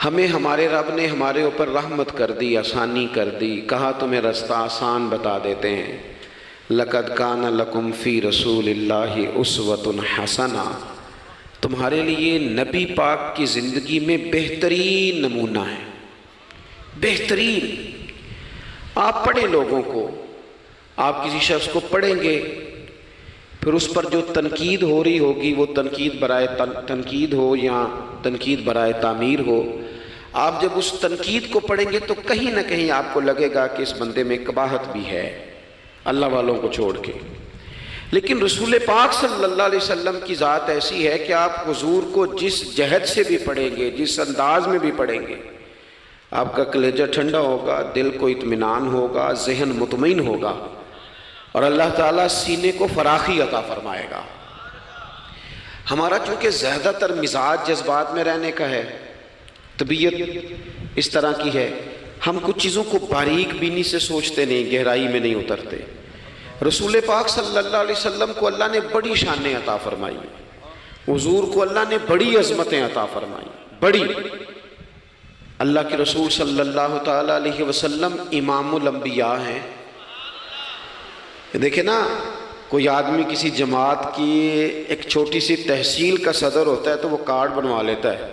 ہمیں ہمارے رب نے ہمارے اوپر رحمت کر دی، آسانی کر دی، کہا تمہیں رستہ آسان بتا دیتے ہیں۔ لَقَدْ كَانَ لَكُمْ فِي رَسُولِ اللَّهِ أُسْوَةٌ حَسَنَةٌ، تمہارے لیے نبی پاک کی زندگی میں بہترین نمونہ ہے، بہترین۔ آپ پڑھیں لوگوں کو، آپ کسی شخص کو پڑھیں گے، پھر اس پر جو تنقید ہو رہی ہوگی وہ تنقید برائے تنقید ہو یا تنقید برائے تعمیر ہو، آپ جب اس تنقید کو پڑھیں گے تو کہیں نہ کہیں آپ کو لگے گا کہ اس بندے میں قباحت بھی ہے، اللہ والوں کو چھوڑ کے۔ لیکن رسول پاک صلی اللہ علیہ وسلم کی ذات ایسی ہے کہ آپ حضور کو جس جہد سے بھی پڑھیں گے، جس انداز میں بھی پڑھیں گے، آپ کا کلیجہ ٹھنڈا ہوگا، دل کو اطمینان ہوگا، ذہن مطمئن ہوگا، اور اللہ تعالیٰ سینے کو فراخی عطا فرمائے گا۔ ہمارا چونکہ زیادہ تر مزاج جذبات میں رہنے کا ہے، طبیعت اس طرح کی ہے، ہم کچھ چیزوں کو باریک بینی سے سوچتے نہیں، گہرائی میں نہیں اترتے۔ رسول پاک صلی اللہ علیہ وسلم کو اللہ نے بڑی شانیں عطا فرمائی، حضور کو اللہ نے بڑی عظمتیں عطا فرمائی، بڑی۔ اللہ کے رسول صلی اللہ تعالیٰ علیہ وسلم امام الانبیاء ہیں۔ دیکھیں نا، کوئی آدمی کسی جماعت کی ایک چھوٹی سی تحصیل کا صدر ہوتا ہے تو وہ کارڈ بنوا لیتا ہے،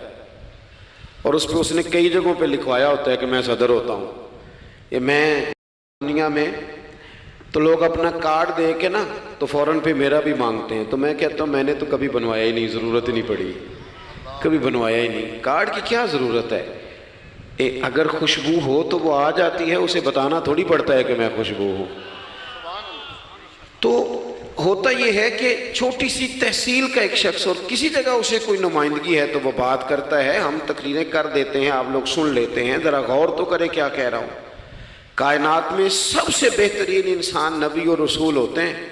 اور اس پہ اس نے کئی جگہوں پہ لکھوایا ہوتا ہے کہ میں صدر ہوتا ہوں، یہ میں دنیا میں، تو لوگ اپنا کارڈ دے کے نا تو فوراً پہ میرا بھی مانگتے ہیں۔ تو میں کہتا ہوں میں نے تو کبھی بنوایا ہی نہیں، ضرورت ہی نہیں پڑی، کبھی بنوایا ہی نہیں، کارڈ کی کیا ضرورت ہے؟ اگر خوشبو ہو تو وہ آ جاتی ہے، اسے بتانا تھوڑی پڑتا ہے کہ میں خوشبو ہوں۔ تو ہوتا یہ ہے کہ چھوٹی سی تحصیل کا ایک شخص اور کسی جگہ اسے کوئی نمائندگی ہے تو وہ بات کرتا ہے، ہم تقریریں کر دیتے ہیں، آپ لوگ سن لیتے ہیں، ذرا غور تو کریں کیا کہہ رہا ہوں۔ کائنات میں سب سے بہترین انسان نبی اور رسول ہوتے ہیں،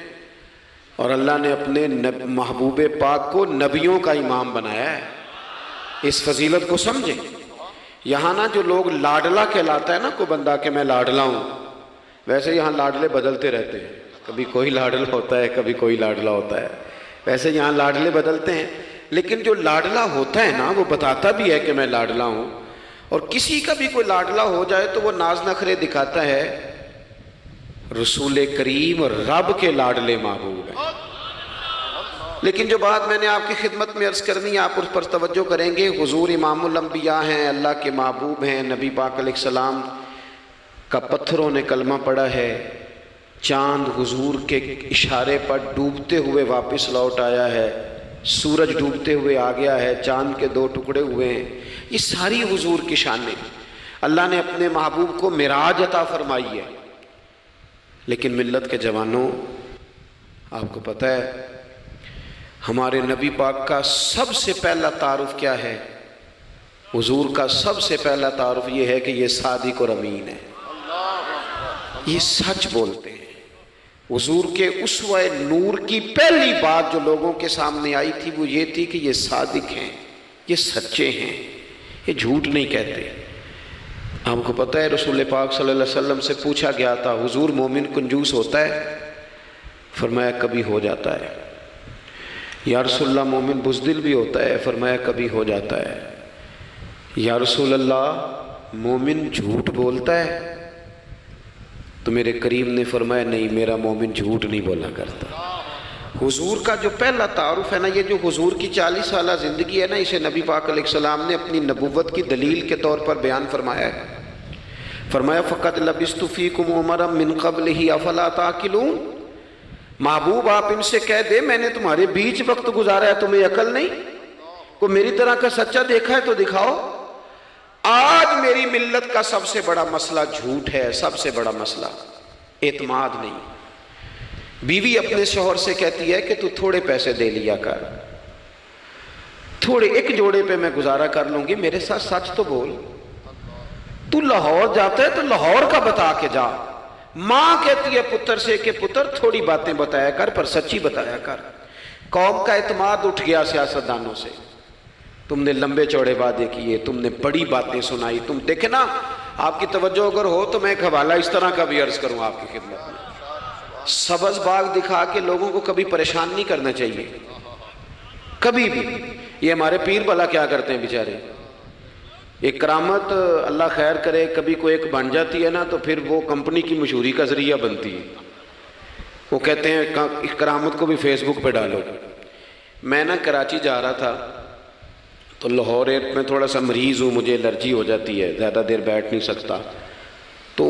اور اللہ نے اپنے محبوب پاک کو نبیوں کا امام بنایا ہے۔ اس فضیلت کو سمجھیں۔ یہاں نا جو لوگ لاڈلا کہلاتا ہے نا کوئی بندہ کہ میں لاڈلا ہوں، ویسے یہاں لاڈلے بدلتے رہتے ہیں، کبھی کوئی لاڈلا ہوتا ہے، کبھی کوئی لاڈلا ہوتا ہے، ویسے یہاں لاڈلے بدلتے ہیں، لیکن جو لاڈلا ہوتا ہے نا وہ بتاتا بھی ہے کہ میں لاڈلا ہوں۔ اور کسی کا بھی کوئی لاڈلا ہو جائے تو وہ ناز نخرے دکھاتا ہے، رسول کریم اور رب کے لاڈلے محبوب ہیں۔ لیکن جو بات میں نے آپ کی خدمت میں عرض کرنی ہے آپ اس پر توجہ کریں گے۔ حضور امام الانبیاء ہیں، اللہ کے محبوب ہیں، نبی پاک علیہ السلام کا پتھروں نے کلمہ پڑھا ہے، چاند حضور کے اشارے پر ڈوبتے ہوئے واپس لوٹ آیا ہے، سورج ڈوبتے ہوئے آ گیا ہے، چاند کے 2 ٹکڑے ہوئے ہیں، یہ ساری حضور کی شانیں۔ اللہ نے اپنے محبوب کو معراج عطا فرمائی ہے۔ لیکن ملت کے جوانوں، آپ کو پتہ ہے ہمارے نبی پاک کا سب سے پہلا تعارف کیا ہے؟ حضور کا سب سے پہلا تعارف یہ ہے کہ یہ صادق اور امین ہے، یہ سچ بولتے ہیں۔ حضور کے اسوہ نور کی پہلی بات جو لوگوں کے سامنے آئی تھی وہ یہ تھی کہ یہ صادق ہیں، یہ سچے ہیں، یہ جھوٹ نہیں کہتے۔ آپ کو پتہ ہے رسول پاک صلی اللہ علیہ وسلم سے پوچھا گیا تھا حضور مومن کنجوس ہوتا ہے؟ فرمایا کبھی ہو جاتا ہے۔ یا رسول اللہ مومن بزدل بھی ہوتا ہے؟ فرمایا کبھی ہو جاتا ہے۔ یا رسول اللہ مومن جھوٹ بولتا ہے؟ تو میرے کریم نے فرمایا نہیں، میرا مومن جھوٹ نہیں بولا کرتا۔ حضور کا جو پہلا تعارف ہے نا، یہ جو حضور کی 40 سالہ زندگی ہے نا، اسے نبی پاک علیہ السلام نے اپنی نبوت کی دلیل کے طور پر بیان فرمایا ہے۔ فرمایا فَقَدْ لَبِثْتُ فِيكُمْ عُمَرًا مِّن قَبْلِهِ أَفَلَا تَعْقِلُونَ۔ محبوب آپ ان سے کہہ دے میں نے تمہارے بیچ وقت گزارا ہے، تمہیں عقل نہیں؟ کوئی میری طرح کا سچا دیکھا ہے تو دکھاؤ۔ آج میری ملت کا سب سے بڑا مسئلہ جھوٹ ہے، سب سے بڑا مسئلہ اعتماد نہیں۔ بیوی اپنے شوہر سے کہتی ہے کہ تو تھوڑے پیسے دے لیا کر، تھوڑے ایک جوڑے پہ میں گزارا کر لوں گی، میرے ساتھ سچ تو بول۔ تو لاہور جاتا ہے تو لاہور کا بتا کے جا۔ ماں کہتی ہے پتر سے کہ پتر تھوڑی باتیں بتایا کر پر سچی بتایا کر۔ قوم کا اعتماد اٹھ گیا سیاستدانوں سے، تم نے لمبے چوڑے وعدے کیے، تم نے بڑی باتیں سنائی۔ تم دیکھیں نا، آپ کی توجہ اگر ہو تو میں ایک حوالہ اس طرح کا بھی عرض کروں آپ کی خدمت میں۔ سبز باغ دکھا کے لوگوں کو کبھی پریشان نہیں کرنا چاہیے، کبھی بھی۔ یہ ہمارے پیر بھلا کیا کرتے ہیں بیچارے، ایک کرامت اللہ خیر کرے کبھی کوئی ایک بن جاتی ہے نا تو پھر وہ کمپنی کی مشہوری کا ذریعہ بنتی ہے. وہ کہتے ہیں اس کرامت کو بھی فیس بک پہ ڈالو. میں نا کراچی جا رہا تھا تو لاہور میں تھوڑا سا مریض ہوں, مجھے الرجی ہو جاتی ہے, زیادہ دیر بیٹھ نہیں سکتا. تو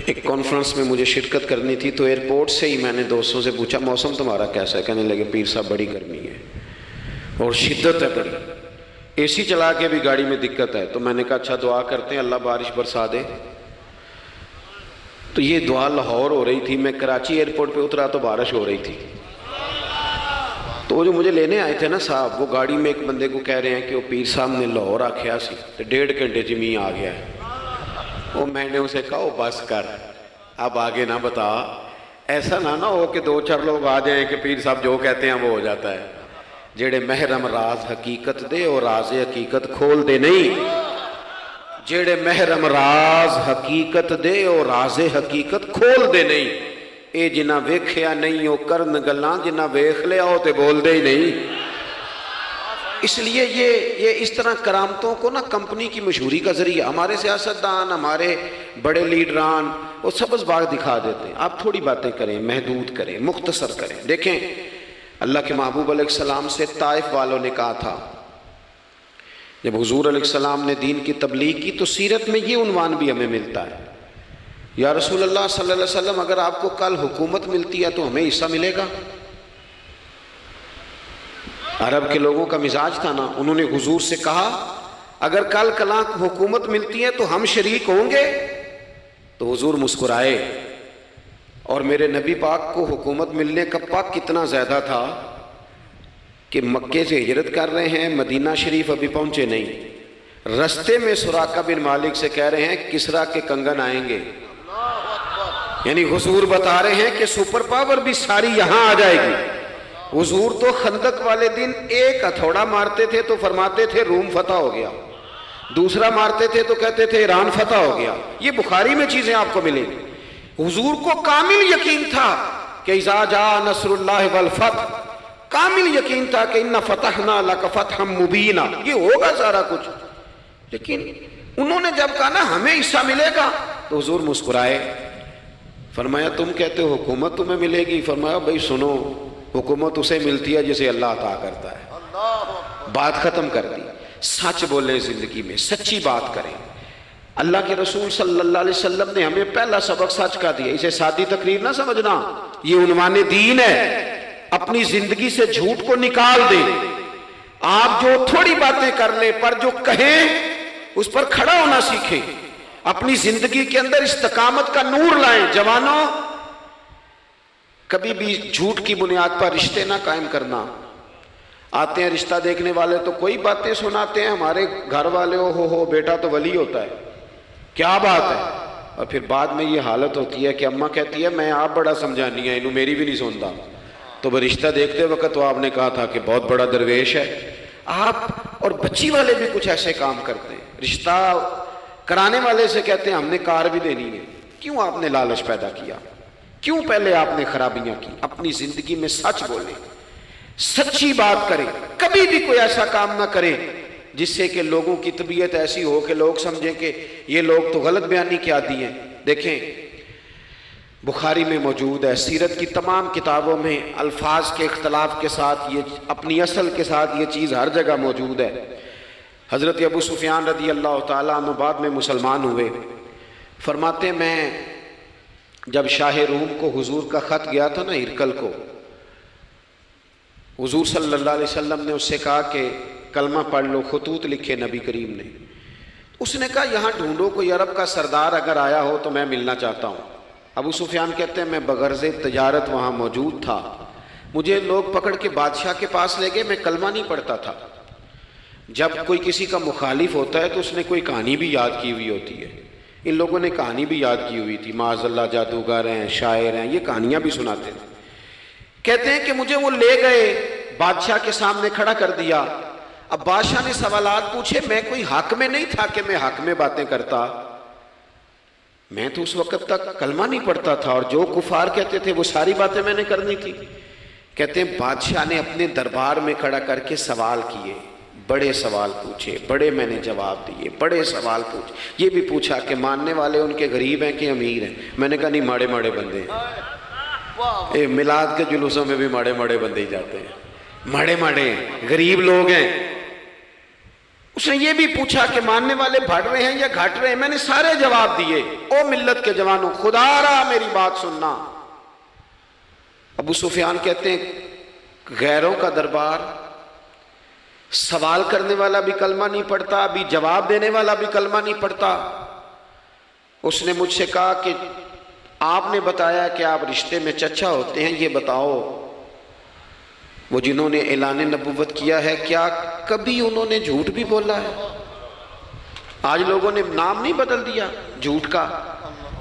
ایک کانفرنس میں مجھے شرکت کرنی تھی, تو ایئرپورٹ سے ہی میں نے دوستوں سے پوچھا موسم تمہارا کیسا ہے؟ کہنے لگے پیر صاحب بڑی گرمی ہے اور شدت ہے بڑی, اے سی چلا کے بھی گاڑی میں دقت ہے. تو میں نے کہا اچھا دعا کرتے ہیں اللہ بارش برسا دے. تو یہ دعا لاہور ہو رہی تھی, میں کراچی ایئرپورٹ پہ اترا تو بارش ہو رہی تھی. تو وہ جو مجھے لینے آئے تھے نا صاحب, وہ گاڑی میں ایک بندے کو کہہ رہے ہیں کہ وہ پیر صاحب نے لاہور آکھیا سی تو 1.5 گھنٹے جمی آ گیا ہے. وہ میں نے اسے کہا بس کر, اب آگے نہ بتا, ایسا نہ ہو کہ 2-4 لوگ آ جائیں کہ پیر صاحب جو کہتے ہیں وہ ہو جاتا ہے. جیڑے محرم راز حقیقت دے اور راز حقیقت کھول دے نہیں, جیڑے محرم راز حقیقت دے اور راز حقیقت کھول دے نہیں. اے جنہ ویکھیا نہیں او کرن گلاں, جنہ ویکھ لیا ہو تے بول دے ہی نہیں. اس لیے یہ اس طرح کرامتوں کو نا کمپنی کی مشہوری کا ذریعہ, ہمارے سیاستدان, ہمارے بڑے لیڈران وہ سبز باغ دکھا دیتے ہیں. آپ تھوڑی باتیں کریں, محدود کریں, مختصر کریں. دیکھیں اللہ کے محبوب علیہ السلام سے طائف والوں نے کہا تھا, جب حضور علیہ السلام نے دین کی تبلیغ کی تو سیرت میں یہ عنوان بھی ہمیں ملتا ہے, یا رسول اللہ صلی اللہ علیہ وسلم اگر آپ کو کل حکومت ملتی ہے تو ہمیں حصہ ملے گا. عرب کے لوگوں کا مزاج تھا نا, انہوں نے حضور سے کہا اگر کل کلاں حکومت ملتی ہے تو ہم شریک ہوں گے. تو حضور مسکرائے, اور میرے نبی پاک کو حکومت ملنے کا پاک کتنا زیادہ تھا کہ مکے سے ہجرت کر رہے ہیں, مدینہ شریف ابھی پہنچے نہیں, رستے میں سراقہ بن مالک سے کہہ رہے ہیں کسرا کے کنگن آئیں گے. یعنی حضور بتا رہے ہیں کہ سپر پاور بھی ساری یہاں آ جائے گی. حضور تو خندق والے دن ایک ہتھوڑا مارتے تھے تو فرماتے تھے روم فتح ہو گیا, دوسرا مارتے تھے تو کہتے تھے ایران فتح ہو گیا. یہ بخاری میں چیزیں آپ کو ملیں گی. حضور کو کامل یقین تھا کہ اذا جاء نصر اللہ والفتح, کامل یقین تھا کہ ان فتحنا لک فتحا مبینا, یہ ہوگا سارا کچھ. لیکن انہوں نے جب کہا نا ہمیں حصہ ملے گا تو حضور مسکرائے, فرمایا تم کہتے ہو حکومت تمہیں ملے گی, فرمایا بھائی سنو, حکومت اسے ملتی ہے جسے اللہ عطا کرتا ہے. بات ختم کر دی. سچ بولیں زندگی میں, سچی بات کریں. اللہ کے رسول صلی اللہ علیہ وسلم نے ہمیں پہلا سبق سچ کا دیا. اسے سادی تقریر نہ سمجھنا, یہ عنوان دین ہے. اپنی زندگی سے جھوٹ کو نکال دیں. آپ جو تھوڑی باتیں کر لیں پر جو کہیں اس پر کھڑا ہونا سیکھیں. اپنی زندگی کے اندر استقامت کا نور لائیں. جوانوں, کبھی بھی جھوٹ کی بنیاد پر رشتے نہ قائم کرنا. آتے ہیں رشتہ دیکھنے والے تو کوئی باتیں سناتے ہیں, ہمارے گھر والے ہو بیٹا تو ولی ہوتا ہے, کیا بات ہے. اور پھر بعد میں یہ حالت ہوتی ہے کہ اماں کہتی ہے میں آپ بڑا سمجھانی ہے, انہوں میری بھی نہیں سنتا. تو وہ رشتہ دیکھتے وقت تو آپ نے کہا تھا کہ بہت بڑا درویش ہے. آپ اور بچی والے بھی کچھ ایسے کام کرتے ہیں. رشتہ کرانے والے سے کہتے ہیں ہم نے کار بھی دینی ہے. کیوں آپ نے لالچ پیدا کیا؟ کیوں پہلے آپ نے خرابیاں کی؟ اپنی زندگی میں سچ بولیں, سچی بات کریں. کبھی بھی کوئی ایسا کام نہ کریں جس سے کہ لوگوں کی طبیعت ایسی ہو کہ لوگ سمجھیں کہ یہ لوگ تو غلط بیانی کے عادی ہیں. دیکھیں بخاری میں موجود ہے, سیرت کی تمام کتابوں میں الفاظ کے اختلاف کے ساتھ یہ اپنی اصل کے ساتھ یہ چیز ہر جگہ موجود ہے. حضرت ابو سفیان رضی اللہ تعالیٰ عنہ بعد میں مسلمان ہوئے. فرماتے میں جب شاہ روم کو حضور کا خط گیا تھا نا ہرقل کو, حضور صلی اللہ علیہ وسلم نے اس سے کہا کہ کلمہ پڑھ لو. خطوط لکھے نبی کریم نے. اس نے کہا یہاں ڈھونڈو کوئی عرب کا سردار اگر آیا ہو تو میں ملنا چاہتا ہوں. ابو سفیان کہتے ہیں میں بغرض تجارت وہاں موجود تھا, مجھے لوگ پکڑ کے بادشاہ کے پاس لے گئے, میں کلمہ نہیں پڑھتا تھا. جب کوئی کسی کا مخالف ہوتا ہے تو اس نے کوئی کہانی بھی یاد کی ہوئی ہوتی ہے. ان لوگوں نے کہانی بھی یاد کی ہوئی تھی, معاذ اللہ جادوگر ہیں, شاعر ہیں, یہ کہانیاں بھی سناتے تھے. کہتے ہیں کہ مجھے وہ لے گئے, بادشاہ کے سامنے کھڑا کر دیا. اب بادشاہ نے سوالات پوچھے, میں کوئی حق میں نہیں تھا کہ میں حق میں باتیں کرتا, میں تو اس وقت تک کلمہ نہیں پڑھتا تھا اور جو کفار کہتے تھے وہ ساری باتیں میں نے کرنی تھی. کہتے ہیں بادشاہ نے اپنے دربار میں کھڑا کر کے سوال کیے, بڑے سوال پوچھے، بڑے میں نے جواب دیے، بڑے سوال پوچھے۔ یہ بھی پوچھا کہ ماننے والے ان کے غریب ہیں کہ امیر ہیں؟ میں نے کہا نہیں، ماڑے ماڑے بندے ہیں۔ میلاد کے جلوسوں میں بھی ماڑے ماڑے بندے ہی جاتے ہیں، ماڑے ماڑے ہیں، غریب لوگ ہیں۔ اس نے یہ بھی پوچھا کہ ماننے والے بڑھ رہے ہیں یا گھٹ رہے ہیں؟ میں نے سارے جواب دیے۔ او ملت کے جوانوں، خدا را میری بات سننا۔ ابو سفیان کہتے ہیں غیروں کا دربار، سوال کرنے والا بھی کلمہ نہیں پڑھتا، ابھی جواب دینے والا بھی کلمہ نہیں پڑھتا۔ اس نے مجھ سے کہا کہ آپ نے بتایا کہ آپ رشتے میں چچا ہوتے ہیں، یہ بتاؤ وہ جنہوں نے اعلان نبوت کیا ہے کیا کبھی انہوں نے جھوٹ بھی بولا ہے؟ آج لوگوں نے نام نہیں بدل دیا جھوٹ کا،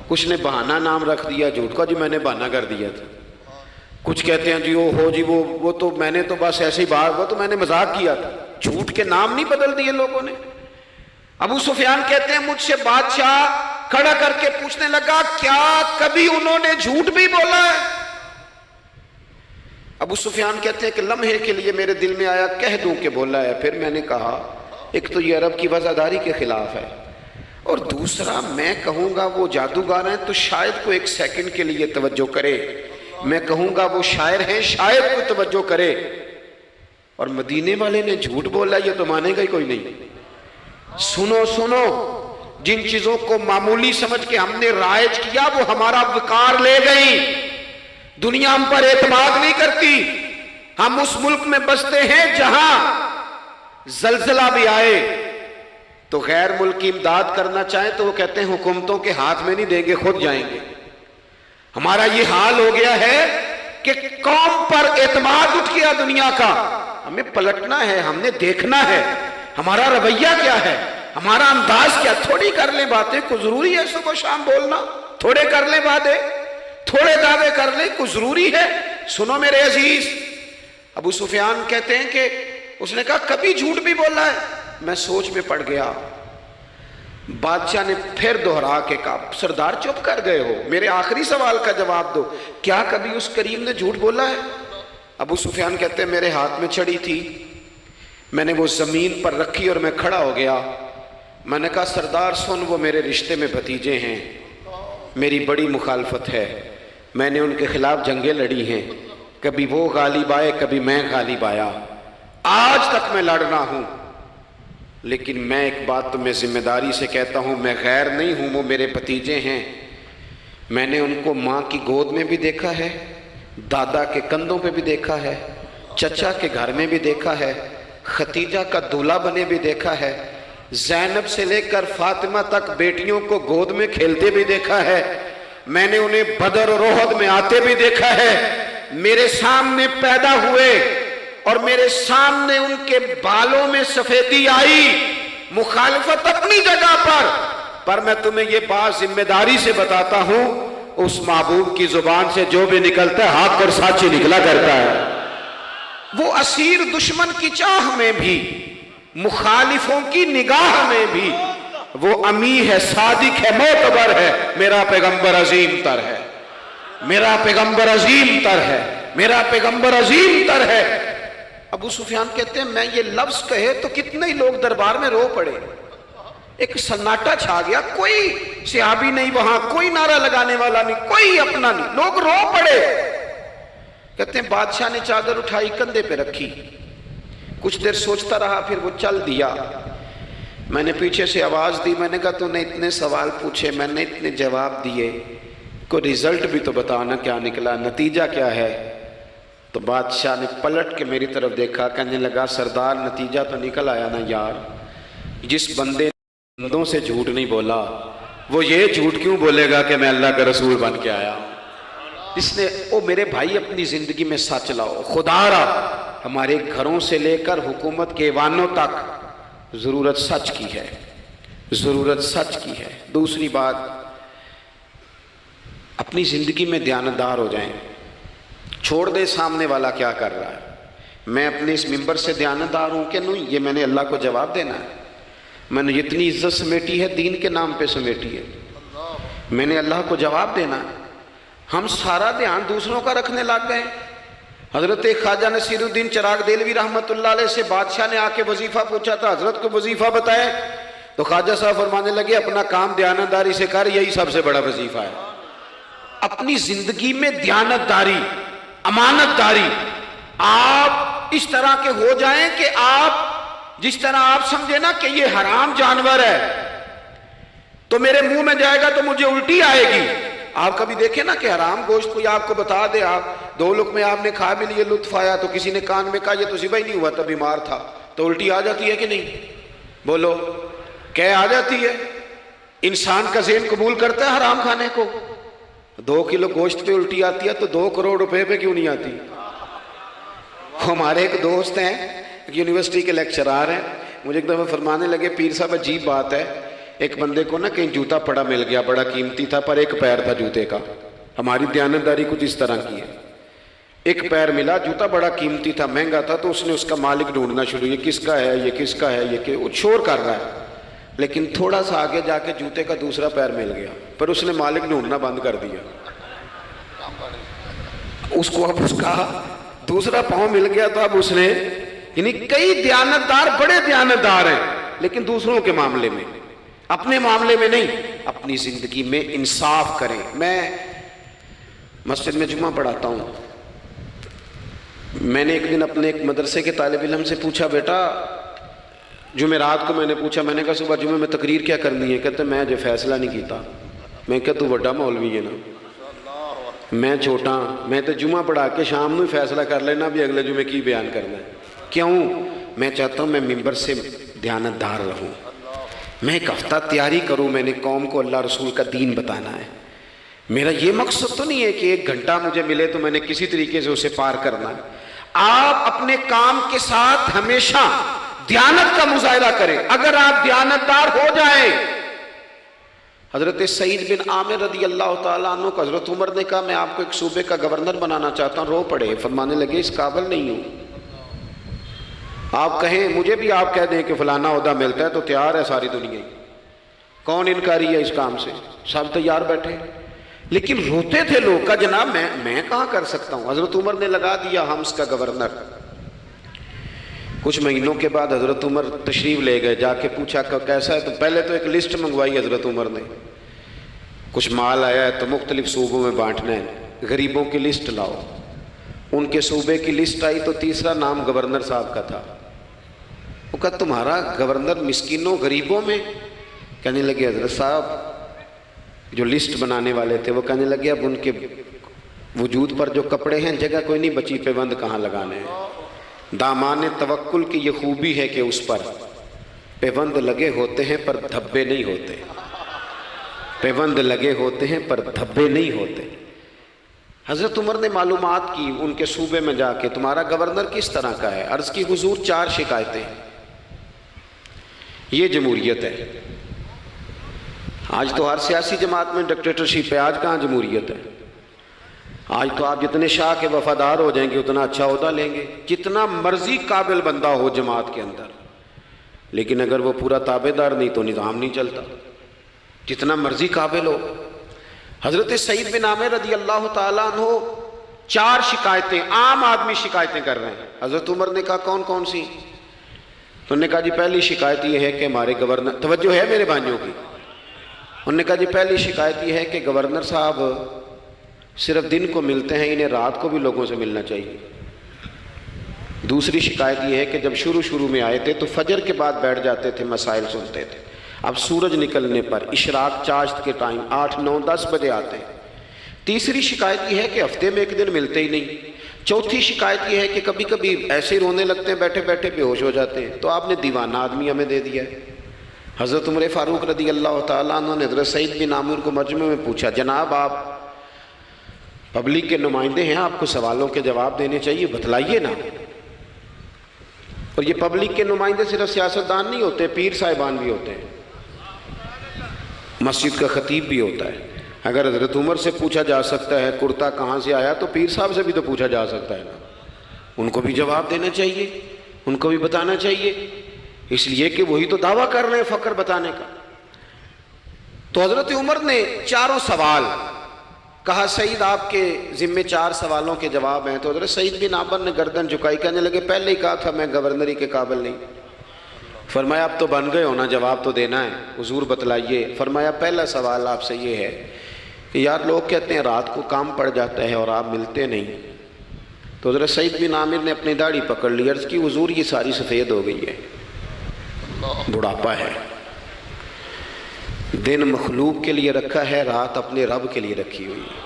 کچھ نے بہانہ نام رکھ دیا جھوٹ کا، جی میں نے بہانہ کر دیا تھا۔ کچھ کہتے ہیں جی وہ تو میں نے تو بس ایسے ہی بات، وہ تو میں نے مذاق کیا تھا۔ جھوٹ کے نام نہیں بدل دیے لوگوں نے۔ ابو سفیان کہتے ہیں مجھ سے بادشاہ کھڑا کر کے پوچھنے لگا کیا کبھی انہوں نے جھوٹ بھی بولا ہے؟ ابو سفیان کہتے ہیں کہ لمحے کے لیے میرے دل میں آیا کہہ دوں کہ بولا ہے۔ پھر میں نے کہا ایک تو یہ عرب کی وفاداری کے خلاف ہے، اور دوسرا میں کہوں گا وہ جادوگر ہیں تو شاید کو ایک سیکنڈ کے لیے توجہ کرے، میں کہوں گا وہ شاعر ہیں شاید کو توجہ کرے، اور مدینے والے نے جھوٹ بولا یہ تو مانے گا ہی کوئی نہیں۔ سنو سنو، جن چیزوں کو معمولی سمجھ کے ہم نے رائج کیا وہ ہمارا وقار لے گئی۔ دنیا ہم پر اعتماد نہیں کرتی۔ ہم اس ملک میں بستے ہیں جہاں زلزلہ بھی آئے تو غیر ملکی امداد کرنا چاہیں تو وہ کہتے ہیں حکومتوں کے ہاتھ میں نہیں دیں گے، خود جائیں گے۔ ہمارا یہ حال ہو گیا ہے کہ قوم پر اعتماد اٹھ گیا دنیا کا۔ ہمیں پلٹنا ہے، ہم نے دیکھنا ہے ہمارا رویہ کیا ہے، ہمارا انداز کیا۔ تھوڑی کر لیں باتیں، کوئی ضروری ہے صبح شام بولنا؟ تھوڑے کر لیں باتیں، تھوڑے دعوے کر لیں، کوئی ضروری ہے؟ سنو میرے عزیز، ابو سفیان کہتے ہیں کہ اس نے کہا کبھی جھوٹ بھی بولا ہے؟ میں سوچ میں پڑ گیا۔ بادشاہ نے پھر دہرا کے کہا سردار چپ کر گئے ہو، میرے آخری سوال کا جواب دو، کیا کبھی اس کریم نے جھوٹ بولا ہے؟ ابو سفیان کہتے ہیں میرے ہاتھ میں چھڑی تھی، میں نے وہ زمین پر رکھی اور میں کھڑا ہو گیا۔ میں نے کہا سردار سن، وہ میرے رشتے میں بھتیجے ہیں، میری بڑی مخالفت ہے، میں نے ان کے خلاف جنگیں لڑی ہیں، کبھی وہ غالب آئے کبھی میں غالب آیا، آج تک میں لڑ رہا ہوں، لیکن میں ایک بات تو میں ذمہ داری سے کہتا ہوں، میں غیر نہیں ہوں، وہ میرے بھتیجے ہیں۔ میں نے ان کو ماں کی گود میں بھی دیکھا ہے، دادا کے کندھوں پہ بھی دیکھا ہے، چچا کے گھر میں بھی دیکھا ہے، ختیجہ کا دولہا بنے بھی دیکھا ہے، زینب سے لے کر فاطمہ تک بیٹیوں کو گود میں کھیلتے بھی دیکھا ہے، میں نے انہیں بدر اور احد میں آتے بھی دیکھا ہے، میرے سامنے پیدا ہوئے اور میرے سامنے ان کے بالوں میں سفیدی آئی، مخالفت اپنی جگہ پر میں تمہیں یہ بات ذمہ داری سے بتاتا ہوں، اس محبوب کی زبان سے جو بھی نکلتا ہے حق اور سچ ہی نکلا کرتا ہے۔ وہ اسیر دشمن کی چاہ میں بھی، مخالفوں کی نگاہ میں بھی وہ امی ہے، صادق ہے، معتبر ہے، میرا پیغمبر عظیم تر ہے، میرا پیغمبر عظیم تر ہے، میرا پیغمبر عظیم تر ہے۔ ابو سفیان کہتے ہیں میں یہ لفظ کہے تو کتنے ہی لوگ دربار میں رو پڑے، ایک سناٹا چھا گیا، کوئی صحابی نہیں وہاں، کوئی نعرہ لگانے والا نہیں، کوئی اپنا نہیں، لوگ رو پڑے۔ کہتے ہیں بادشاہ نے چادر اٹھائی کندھے پہ رکھی، کچھ دیر سوچتا رہا، پھر وہ چل دیا۔ میں نے پیچھے سے آواز دی، میں نے کہا تو نے اتنے سوال پوچھے، میں نے اتنے جواب دیے، کوئی رزلٹ بھی تو بتانا کیا نکلا، نتیجہ کیا ہے؟ تو بادشاہ نے پلٹ کے میری طرف دیکھا، کہنے لگا سردار نتیجہ تو نکل آیا نا یار، جس بندے بندوں سے جھوٹ نہیں بولا وہ یہ جھوٹ کیوں بولے گا کہ میں اللہ کا رسول بن کے آیا؟ اس نے او میرے بھائی اپنی زندگی میں سچ لاؤ، خدا را ہمارے گھروں سے لے کر حکومت کے ایوانوں تک ضرورت سچ کی ہے، ضرورت سچ کی ہے۔ دوسری بات، اپنی زندگی میں دیانتدار ہو جائیں، چھوڑ دے سامنے والا کیا کر رہا ہے، میں اپنے اس ممبر سے دیانتدار ہوں کہ نہیں، یہ میں نے اللہ کو جواب دینا ہے۔ میں نے جتنی عزت سمیٹی ہے دین کے نام پہ سمیٹی ہے، میں نے اللہ کو جواب دینا ہے۔ ہم سارا دھیان دوسروں کا رکھنے لگ گئے، حضرت خواجہ نصیر الدین چراغ دہلوی رحمۃ اللہ علیہ سے بادشاہ نے آ کے وظیفہ پوچھا تھا، حضرت کو وظیفہ بتائے تو خواجہ صاحب فرمانے لگے اپنا کام دیانتداری سے کر، یہی سب سے بڑا وظیفہ ہے۔ اپنی زندگی میں دیانتداری، امانت داری، آپ اس طرح کے ہو جائیں کہ آپ جس طرح آپ سمجھے نا کہ یہ حرام جانور ہے تو میرے منہ میں جائے گا تو مجھے الٹی آئے گی۔ آپ کبھی دیکھیں نا کہ حرام گوشت کوئی آپ کو بتا دے، آپ دو لقمے آپ نے کھا بھی لیے، لطف آیا تو کسی نے کان میں کہا یہ تو ذبح ہی نہیں ہوا تھا، بیمار تھا، تو الٹی آ جاتی ہے کہ نہیں؟ بولو کیا آ جاتی ہے؟ انسان کا ذہن قبول کرتا ہے حرام کھانے کو؟ 2 کلو گوشت پہ الٹی آتی ہے تو 2 کروڑ روپے پہ کیوں نہیں آتی؟ ہمارے ایک دوست ہیں، یونیورسٹی کے لیکچرار ہیں، مجھے ایک دفعہ فرمانے لگے پیر صاحب عجیب بات ہے، ایک بندے کو نا کہیں جوتا پڑا مل گیا، بڑا قیمتی تھا پر ایک پیر تھا جوتے کا۔ ہماری دیانتداری کچھ اس طرح کی ہے، ایک پیر ملا، جوتا بڑا قیمتی تھا، مہنگا تھا، تو اس نے اس کا مالک ڈھونڈنا شروع، یہ کس کا ہے، یہ کس کا ہے، یہ کہ شور کر رہا ہے، لیکن تھوڑا سا آگے جا کے جوتے کا دوسرا پیر مل گیا، پر اس نے مالک ڈھونڈنا بند کر دیا۔ اس کو اب اس کا دوسرا پاؤں مل گیا تو اب اس نے، یعنی کئی دیانتدار بڑے دیانتدار ہیں لیکن دوسروں کے معاملے میں، اپنے معاملے میں نہیں، اپنی زندگی میں انصاف کریں۔ میں مسجد میں جمعہ پڑھاتا ہوں، میں نے ایک دن اپنے ایک مدرسے کے طالب علم سے پوچھا، بیٹا جمعرات کو میں نے پوچھا، میں نے کہا صبح جمعے میں تقریر کیا کرنی ہے؟ کہتے میں جو فیصلہ نہیں کیتا۔ میں کہا تو بڑا مولوی ہے نا، میں چھوٹا، میں تو جمعہ پڑھا کے شام میں فیصلہ کر لینا بھی اگلے جمعے کی بیان کرنا ہے۔ کیوں؟ میں چاہتا ہوں میں ممبر سے دیانتدار رہوں، میں ایک ہفتہ تیاری کروں، میں نے قوم کو اللہ رسول کا دین بتانا ہے۔ میرا یہ مقصد تو نہیں ہے کہ 1 گھنٹہ مجھے ملے تو میں نے کسی طریقے سے اسے پار کرنا ہے۔ آپ اپنے کام کے ساتھ ہمیشہ دیانت کا مظاہرہ کریں۔ اگر آپ دیانتدار ہو جائیں، حضرت سعید بن عامر رضی اللہ تعالیٰ عنہ کو حضرت عمر نے کہا میں آپ کو ایک صوبے کا گورنر بنانا چاہتا ہوں، رو پڑے، فرمانے لگے اس قابل نہیں ہوں۔ آپ کہیں مجھے بھی آپ کہہ دیں کہ فلانا عہدہ ملتا ہے تو تیار ہے ساری دنیا، کون انکاری ہے اس کام سے، سب تیار بیٹھے، لیکن روتے تھے لوگ، کہا جناب میں کہاں کر سکتا ہوں۔ حضرت عمر نے لگا دیا حمص کا گورنر۔ کچھ مہینوں کے بعد حضرت عمر تشریف لے گئے، جا کے پوچھا کہ کیسا ہے، تو پہلے تو ایک لسٹ منگوائی حضرت عمر نے، کچھ مال آیا ہے تو مختلف صوبوں میں بانٹنا ہے، غریبوں کی لسٹ لاؤ۔ ان کے صوبے کی لسٹ آئی تو تیسرا نام گورنر صاحب کا تھا۔ وہ کہا تمہارا گورنر مسکینوں غریبوں میں؟ کہنے لگے حضرت صاحب جو لسٹ بنانے والے تھے وہ کہنے لگے اب ان کے وجود پر جو کپڑے ہیں جگہ کوئی نہیں بچی، پیوند کہاں لگانے ہیں۔ دامان توکل کی یہ خوبی ہے کہ اس پر پیوند لگے ہوتے ہیں پر دھبے نہیں ہوتے، پیوند لگے ہوتے ہیں پر دھبے نہیں ہوتے۔ حضرت عمر نے معلومات کی ان کے صوبے میں جا کے، تمہارا گورنر کس طرح کا ہے؟ عرض کی حضور 4 شکایتیں۔ یہ جمہوریت ہے؟ آج تو ہر سیاسی جماعت میں ڈکٹیٹرشپ ہے، آج کہاں جمہوریت ہے؟ آج تو آپ جتنے شاہ کے وفادار ہو جائیں گے اتنا اچھا عہدہ لیں گے، جتنا مرضی قابل بندہ ہو جماعت کے اندر، لیکن اگر وہ پورا تابع دار نہیں تو نظام نہیں چلتا، جتنا مرضی قابل ہو۔ حضرت سعید بن عامر رضی اللہ تعالیٰ عنہ 4 شکایتیں، عام آدمی شکایتیں کر رہے ہیں۔ حضرت عمر نے کہا کون کون سی؟ تو انہوں نے کہا جی پہلی شکایت یہ ہے کہ ہمارے گورنر، توجہ ہے میرے بھائیوں کی، انہوں نے کہا جی پہلی شکایت یہ ہے کہ گورنر صاحب صرف دن کو ملتے ہیں، انہیں رات کو بھی لوگوں سے ملنا چاہیے۔ دوسری شکایت یہ ہے کہ جب شروع میں آئے تھے تو فجر کے بعد بیٹھ جاتے تھے، مسائل سنتے تھے، اب سورج نکلنے پر اشراق چاشت کے ٹائم 8، 9، 10 بجے آتے ہیں۔ تیسری شکایت یہ ہے کہ ہفتے میں 1 دن ملتے ہی نہیں۔ چوتھی شکایت یہ ہے کہ کبھی کبھی ایسے ہی رونے لگتے ہیں، بیٹھے بیٹھے بے ہوش ہو جاتے ہیں، تو آپ نے دیوانہ آدمی ہمیں دے دیا ہے۔ حضرت عمر فاروق رضی اللہ تعالیٰ عنہ نے حضرت سعید بن عامر کو مجمع میں پوچھا، جناب آپ پبلک کے نمائندے ہیں، آپ کو سوالوں کے جواب دینے چاہیے، بتلائیے نا۔ اور یہ پبلک کے نمائندے صرف سیاستدان نہیں ہوتے، پیر صاحبان بھی ہوتے ہیں، مسجد کا خطیب بھی ہوتا ہے۔ اگر حضرت عمر سے پوچھا جا سکتا ہے کرتا کہاں سے آیا تو پیر صاحب سے بھی تو پوچھا جا سکتا ہے نا، ان کو بھی جواب دینا چاہیے، ان کو بھی بتانا چاہیے، اس لیے کہ وہی تو دعویٰ کر رہے ہیں فقر بتانے کا۔ تو حضرت عمر نے 4 سوال کہا سعید آپ کے ذمے 4 سوالوں کے جواب ہیں. تو حضرت سعید بن عامر نے گردن جھکائی، کہنے لگے پہلے ہی کہا تھا میں گورنری کے قابل نہیں. فرمایا اب تو بن گئے ہونا، جواب تو دینا ہے، حضور بتلائیے. فرمایا پہلا سوال آپ سے یہ ہے کہ یار لوگ کہتے ہیں رات کو کام پڑ جاتا ہے اور آپ ملتے نہیں. تو حضرت سعید بن عامر نے اپنی داڑھی پکڑ لی، عرض کی حضور یہ ساری سفید ہو گئی ہے، بڑھاپا ہے. دن مخلوق کے لیے رکھا ہے، رات اپنے رب کے لیے رکھی ہوئی ہے.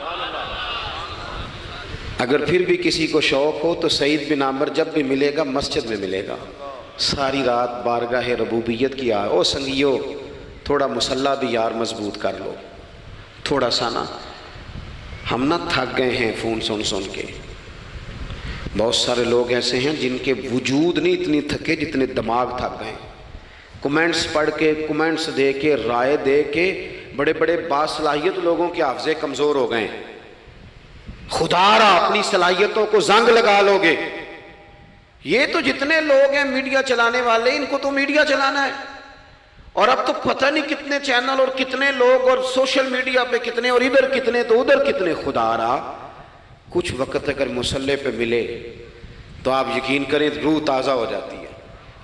اگر پھر بھی کسی کو شوق ہو تو سعید بن عامر جب بھی ملے گا مسجد میں ملے گا. ساری رات بارگاہ ربوبیت کی او سنگیو تھوڑا مسلح بھی یار مضبوط کر لو تھوڑا سا نا، ہم نہ تھک گئے ہیں فون سن کے. بہت سارے لوگ ایسے ہیں جن کے وجود نہیں اتنی تھکے جتنے دماغ تھک گئے. کمنٹس پڑھ کے، کمنٹس دے کے، رائے دے کے بڑے بڑے باصلاحیت لوگوں کے حافظے کمزور ہو گئے. خدا را اپنی صلاحیتوں کو زنگ لگا لو گے. یہ تو جتنے لوگ ہیں میڈیا چلانے والے، ان کو تو میڈیا چلانا ہے، اور اب تو پتہ نہیں کتنے چینل اور کتنے لوگ اور سوشل میڈیا پہ کتنے اور ادھر کتنے تو ادھر کتنے. خدا را کچھ وقت اگر مصلے پہ ملے تو آپ یقین کریں روح تازہ ہو جاتی ہے.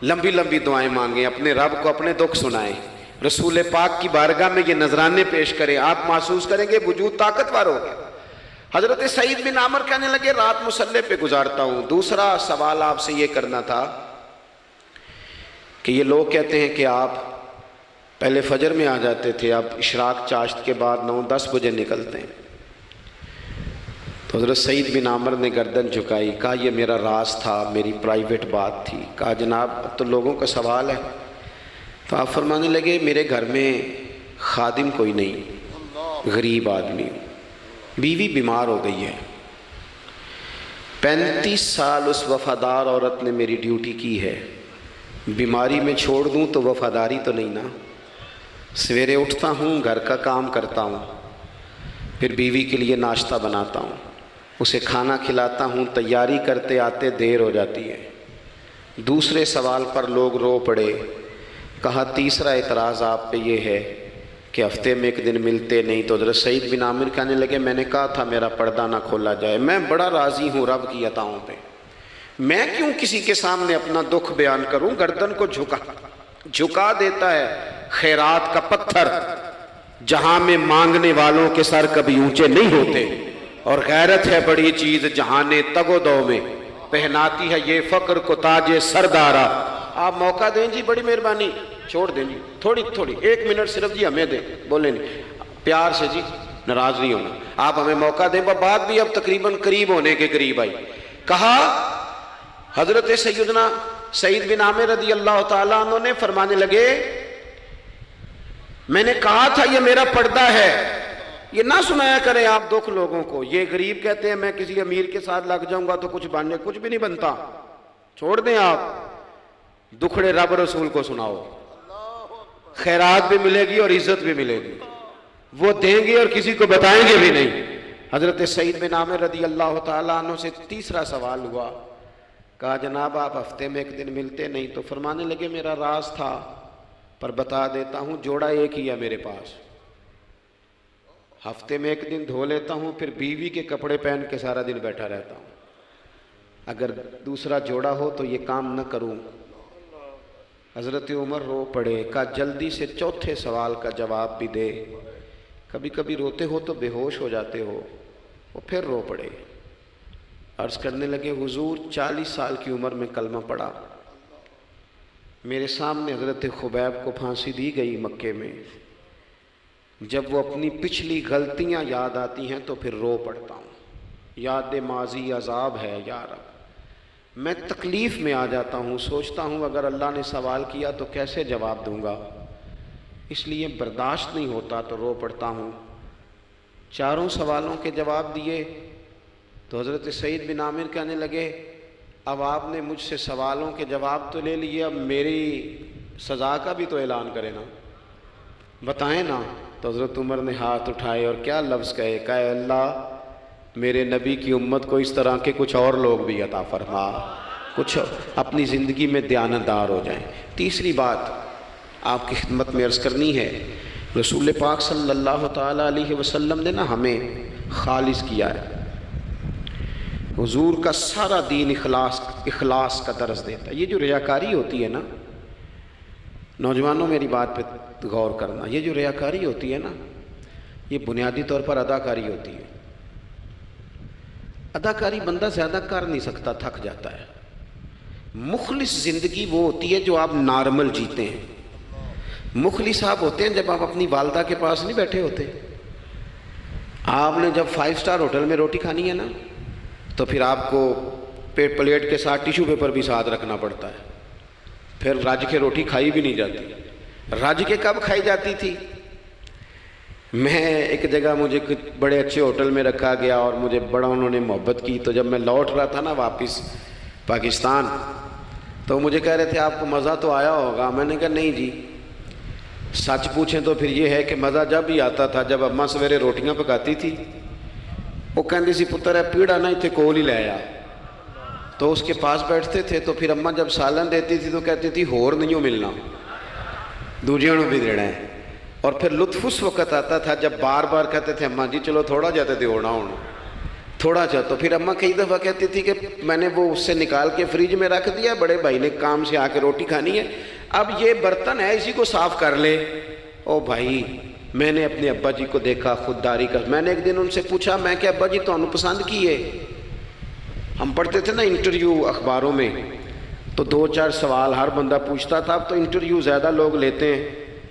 لمبی لمبی دعائیں مانگیں، اپنے رب کو اپنے دکھ سنائیں، رسول پاک کی بارگاہ میں یہ نذرانے پیش کریں، آپ محسوس کریں گے وجود طاقتور ہو گیا. حضرت سعید بن عامر کہنے لگے رات مصلے پہ گزارتا ہوں. دوسرا سوال آپ سے یہ کرنا تھا کہ یہ لوگ کہتے ہیں کہ آپ پہلے فجر میں آ جاتے تھے، اب اشراق چاشت کے بعد 9-10 بجے نکلتے ہیں. تو حضرت سعید بن عامر نے گردن جھکائی، کہا یہ میرا راز تھا، میری پرائیویٹ بات تھی. کہا جناب اب تو لوگوں کا سوال ہے. تو آپ فرمانے لگے میرے گھر میں خادم کوئی نہیں، غریب آدمی ہوں، بیوی بیمار ہو گئی ہے. 35 سال اس وفادار عورت نے میری ڈیوٹی کی ہے، بیماری میں چھوڑ دوں تو وفاداری تو نہیں نا. سویرے اٹھتا ہوں، گھر کا کام کرتا ہوں، پھر بیوی کے لیے ناشتہ بناتا ہوں، اسے کھانا کھلاتا ہوں، تیاری کرتے آتے دیر ہو جاتی ہے. دوسرے سوال پر لوگ رو پڑے. کہا تیسرا اعتراض آپ پہ یہ ہے کہ ہفتے میں ایک دن ملتے نہیں. تو حضرت سعید بن عامر کہنے لگے میں نے کہا تھا میرا پردہ نہ کھولا جائے، میں بڑا راضی ہوں رب کی عطاؤں پہ، میں کیوں کسی کے سامنے اپنا دکھ بیان کروں. گردن کو جھکا دیتا ہے خیرات کا پتھر، جہاں میں مانگنے والوں کے سر کبھی اونچے نہیں ہوتے. اور غیرت ہے بڑی چیز جہانے تگ و دو میں، پہناتی ہے یہ فقر کو تاج سردارا. آپ موقع دیں جی، بڑی مہربانی، چھوڑ دیں جی، تھوڑی 1 منٹ صرف جی ہمیں دیں، بولیں نہیں پیار سے جی، ناراض نہیں ہونا. آپ ہمیں موقع دیں. بات بھی اب تقریباً قریب ہونے کے قریب آئی. کہا حضرت سیدنا سعید بن عامر رضی اللہ تعالیٰ عنہ نے فرمانے لگے میں نے کہا تھا یہ میرا پردہ ہے. یہ نہ سنایا کریں آپ دکھ لوگوں کو. یہ غریب کہتے ہیں میں کسی امیر کے ساتھ لگ جاؤں گا تو کچھ بھی نہیں بنتا. چھوڑ دیں آپ، دکھڑے رب رسول کو سناؤ، خیرات بھی ملے گی اور عزت بھی ملے گی. وہ دیں گے اور کسی کو بتائیں گے بھی نہیں. حضرت سعید بن عامر رضی اللہ تعالیٰ عنہ سے تیسرا سوال ہوا. کہا جناب آپ ہفتے میں ایک دن ملتے نہیں. تو فرمانے لگے میرا راز تھا پر بتا دیتا ہوں، جوڑا ایک ہی ہے میرے پاس. ہفتے میں ایک دن دھو لیتا ہوں، پھر بیوی کے کپڑے پہن کے سارا دن بیٹھا رہتا ہوں. اگر دوسرا جوڑا ہو تو یہ کام نہ کروں. حضرت عمر رو پڑے. کہا جلدی سے چوتھے سوال کا جواب بھی دے. کبھی کبھی روتے ہو تو بے ہوش ہو جاتے ہو. وہ پھر رو پڑے. عرض کرنے لگے حضور 40 سال کی عمر میں کلمہ پڑھا. میرے سامنے حضرت خبیب کو پھانسی دی گئی مکے میں. جب وہ اپنی پچھلی غلطیاں یاد آتی ہیں تو پھر رو پڑتا ہوں. یاد ماضی عذاب ہے یا رب. میں تکلیف میں آ جاتا ہوں، سوچتا ہوں اگر اللہ نے سوال کیا تو کیسے جواب دوں گا. اس لیے برداشت نہیں ہوتا تو رو پڑتا ہوں. 4 سوالوں کے جواب دیے تو حضرت سعید بن عامر کہنے لگے اب آپ نے مجھ سے سوالوں کے جواب تو لے لیے، اب میری سزا کا بھی تو اعلان کرے نا، بتائیں نا. تو حضرت عمر نے ہاتھ اٹھائے اور کیا لفظ کہے. کہے اللہ میرے نبی کی امت کو اس طرح کے کچھ اور لوگ بھی عطا فرما، کچھ اپنی زندگی میں دیانتدار ہو جائیں. تیسری بات آپ کی خدمت میں عرض کرنی ہے. رسول پاک صلی اللہ تعالیٰ علیہ وسلم نے نا ہمیں خالص کیا ہے۔ حضور کا سارا دین اخلاص کا درس دیتا ہے۔ یہ جو ریاکاری ہوتی ہے نا، نوجوانوں میری بات پہ غور کرنا، یہ جو ریاکاری ہوتی ہے نا، یہ بنیادی طور پر اداکاری ہوتی ہے۔ اداکاری بندہ زیادہ کر نہیں سکتا، تھک جاتا ہے۔ مخلص زندگی وہ ہوتی ہے جو آپ نارمل جیتے ہیں۔ مخلص آپ ہوتے ہیں جب آپ اپنی والدہ کے پاس نہیں بیٹھے ہوتے، آپ نے جب 5 اسٹار ہوٹل میں روٹی کھانی ہے نا، تو پھر آپ کو پلیٹ کے ساتھ ٹیشو پیپر بھی ساتھ رکھنا پڑتا ہے، پھر رج کے روٹی کھائی بھی نہیں جاتی۔ رج کے کب کھائی جاتی تھی؟ میں ایک جگہ مجھے بڑے اچھے ہوٹل میں رکھا گیا اور مجھے بڑا انہوں نے محبت کی، تو جب میں لوٹ رہا تھا نا واپس پاکستان، تو مجھے کہہ رہے تھے آپ کو مزہ تو آیا ہوگا۔ میں نے کہا نہیں جی، سچ پوچھیں تو پھر یہ ہے کہ مزہ جب ہی آتا تھا جب اماں سویرے روٹیاں پکاتی تھی، وہ کہندی سی پتر ہے پیڑا نہ اتنے کول ہی لے آیا، تو اس کے پاس بیٹھتے تھے، تو پھر اماں جب سالن دیتی تھی تو کہتی تھی ہور نہیں ملنا، دوجیاں بھی دینا ہے۔ اور پھر لطف اس وقت آتا تھا جب بار بار کہتے تھے اماں جی چلو تھوڑا جاتے تھے ہونا تھوڑا جا، تو پھر اماں کئی دفعہ کہتی تھی کہ میں نے وہ اس سے نکال کے فریج میں رکھ دیا، بڑے بھائی نے کام سے آ کے روٹی کھانی ہے، اب یہ برتن ہے اسی کو صاف کر لے۔ او بھائی، میں نے اپنے ابا جی کو دیکھا خودداری کا۔ میں نے ایک دن ان سے پوچھا، میں کہ ابا جی تو انہوں پسند کی ہے؟ ہم پڑھتے تھے نا انٹرویو اخباروں میں، تو 2-4 سوال ہر بندہ پوچھتا تھا۔ اب تو انٹرویو زیادہ لوگ لیتے ہیں،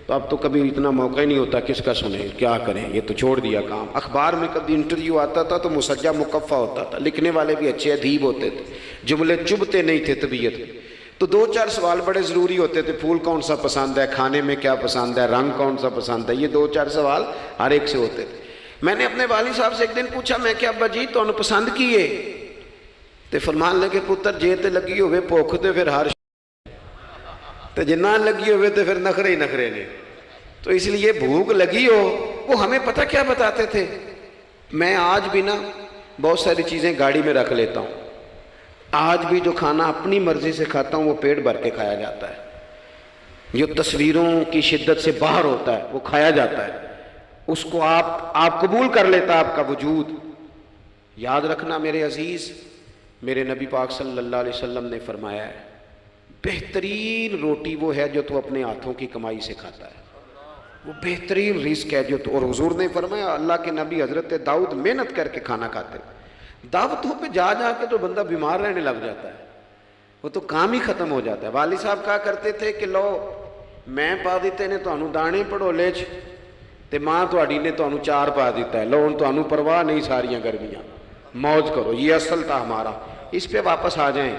تو اب تو کبھی اتنا موقع ہی نہیں ہوتا کس کا سنیں، کیا کریں، یہ تو چھوڑ دیا کام۔ اخبار میں کبھی انٹرویو آتا تھا تو مسجع مقفع ہوتا تھا، لکھنے والے بھی اچھے ادیب ہوتے تھے، جملے چبھتے نہیں تھے طبیعت۔ تو 2-4 سوال بڑے ضروری ہوتے تھے، پھول کون سا پسند ہے، کھانے میں کیا پسند ہے، رنگ کون سا پسند ہے، یہ 2-4 سوال ہر ایک سے ہوتے تھے۔ میں نے اپنے والد صاحب سے ایک دن پوچھا، میں کہ ابا جی تو انہوں پسند کیے؟ تے فرمان لگے پتر جے تے لگی ہوئے بھوک تے پھر ہر تے جنہ لگی ہوئے تے پھر نخرے ہی نخرے نے۔ تو اس لیے بھوک لگی ہو، وہ ہمیں پتہ کیا بتاتے تھے؟ میں آج بھی نا بہت ساری چیزیں گاڑی میں رکھ لیتا ہوں، آج بھی جو کھانا اپنی مرضی سے کھاتا ہوں وہ پیٹ بھر کے کھایا جاتا ہے، جو تصویروں کی شدت سے باہر ہوتا ہے وہ کھایا جاتا ہے، اس کو آپ قبول کر لیتا آپ کا وجود۔ یاد رکھنا میرے عزیز، میرے نبی پاک صلی اللہ علیہ وسلم نے فرمایا ہے بہترین روٹی وہ ہے جو تو اپنے ہاتھوں کی کمائی سے کھاتا ہے، وہ بہترین رزق ہے جو تو۔ اور حضور نے فرمایا اللہ کے نبی حضرت داؤد محنت کر کے کھانا کھاتے، دعوتوں پہ جا جا کے تو بندہ بیمار رہنے لگ جاتا ہے، وہ تو کام ہی ختم ہو جاتا ہے۔ والد صاحب کہا کرتے تھے کہ لو میں پا دیتے نے تانوں دانے پڑھولے چ تے ماں تہاڈی نے تانوں چار پا دیتا ہے، لو ہن تانوں پرواہ نہیں ساریاں گرمیاں، موج کرو، یہ اصل تھا ہمارا۔ اس پہ واپس آ جائیں،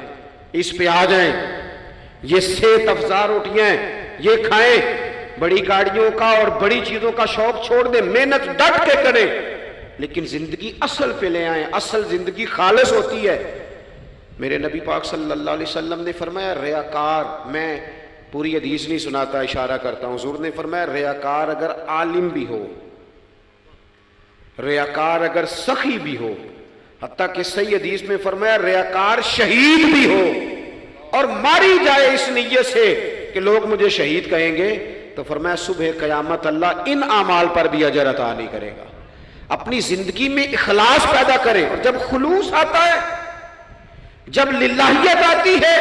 اس پہ آ جائیں، یہ صحت افزا روٹیاں یہ کھائیں، بڑی گاڑیوں کا اور بڑی چیزوں کا شوق چھوڑ دیں، محنت ڈٹ کے کریں، لیکن زندگی اصل پہ لے آئیں۔ اصل زندگی خالص ہوتی ہے۔ میرے نبی پاک صلی اللہ علیہ وسلم نے فرمایا ریاکار، میں پوری حدیث نہیں سناتا، اشارہ کرتا ہوں، حضور نے فرمایا ریاکار اگر عالم بھی ہو، ریاکار اگر سخی بھی ہو، حتیٰ کہ صحیح حدیث میں فرمایا ریاکار شہید بھی ہو اور ماری جائے اس نیت سے کہ لوگ مجھے شہید کہیں گے، تو فرمایا صبح قیامت اللہ ان اعمال پر بھی اجر عطا نہیں کرے گا۔ اپنی زندگی میں اخلاص پیدا کریں، اور جب خلوص آتا ہے، جب للہیت آتی ہے،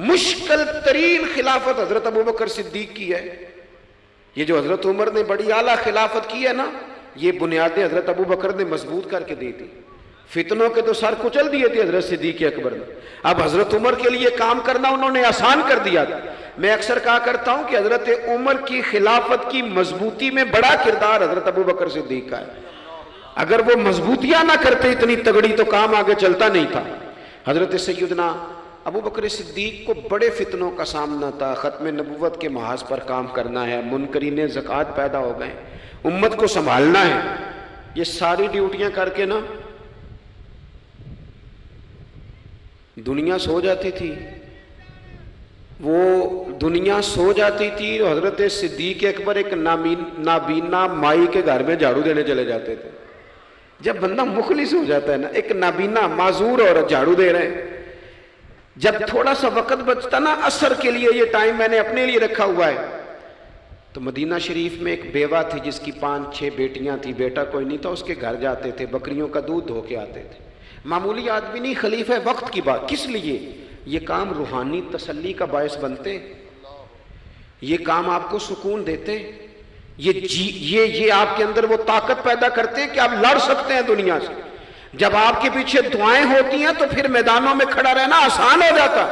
مشکل ترین خلافت حضرت ابوبکر صدیق کی ہے۔ یہ جو حضرت عمر نے بڑی اعلیٰ خلافت کی ہے نا، یہ بنیادیں حضرت ابوبکر نے مضبوط کر کے دی تھی، فتنوں کے تو سر کچل دیے تھے حضرت صدیق اکبر نے، اب حضرت عمر کے لیے کام کرنا انہوں نے آسان کر دیا تھا۔ میں اکثر کہا کرتا ہوں کہ حضرت عمر کی خلافت کی مضبوطی میں بڑا کردار حضرت ابوبکر صدیق کا ہے، اگر وہ مضبوطیاں نہ کرتے اتنی تگڑی تو کام آگے چلتا نہیں تھا۔ حضرت سیدنا ابوبکر صدیق کو بڑے فتنوں کا سامنا تھا، ختم نبوت کے محاذ پر کام کرنا ہے، منکرین زکوٰۃ پیدا ہو گئے، امت کو سنبھالنا ہے، یہ ساری ڈیوٹیاں کر کے نا دنیا سو جاتی تھی، وہ دنیا سو جاتی تھی، حضرت صدیق اکبر ایک نابینا مائی کے گھر میں جھاڑو دینے چلے جاتے تھے۔ جب بندہ مخلص ہو جاتا ہے نا، ایک نابینا معذور عورت جھاڑو دے رہے ہیں، جب تھوڑا سا وقت بچتا نا عصر کے لیے، یہ ٹائم میں نے اپنے لیے رکھا ہوا ہے، تو مدینہ شریف میں ایک بیوہ تھی جس کی 5-6 بیٹیاں تھیں، بیٹا کوئی نہیں تھا، اس کے گھر جاتے تھے، بکریوں کا دودھ دھو کے آتے تھے. معمولی آدمی نہیں، خلیفہ وقت کی بات. کس لیے؟ یہ کام روحانی تسلی کا باعث بنتے، یہ کام آپ کو سکون دیتے، یہ آپ کے اندر وہ طاقت پیدا کرتے ہیں کہ آپ لڑ سکتے ہیں دنیا سے. جب آپ کے پیچھے دعائیں ہوتی ہیں تو پھر میدانوں میں کھڑا رہنا آسان ہو جاتا.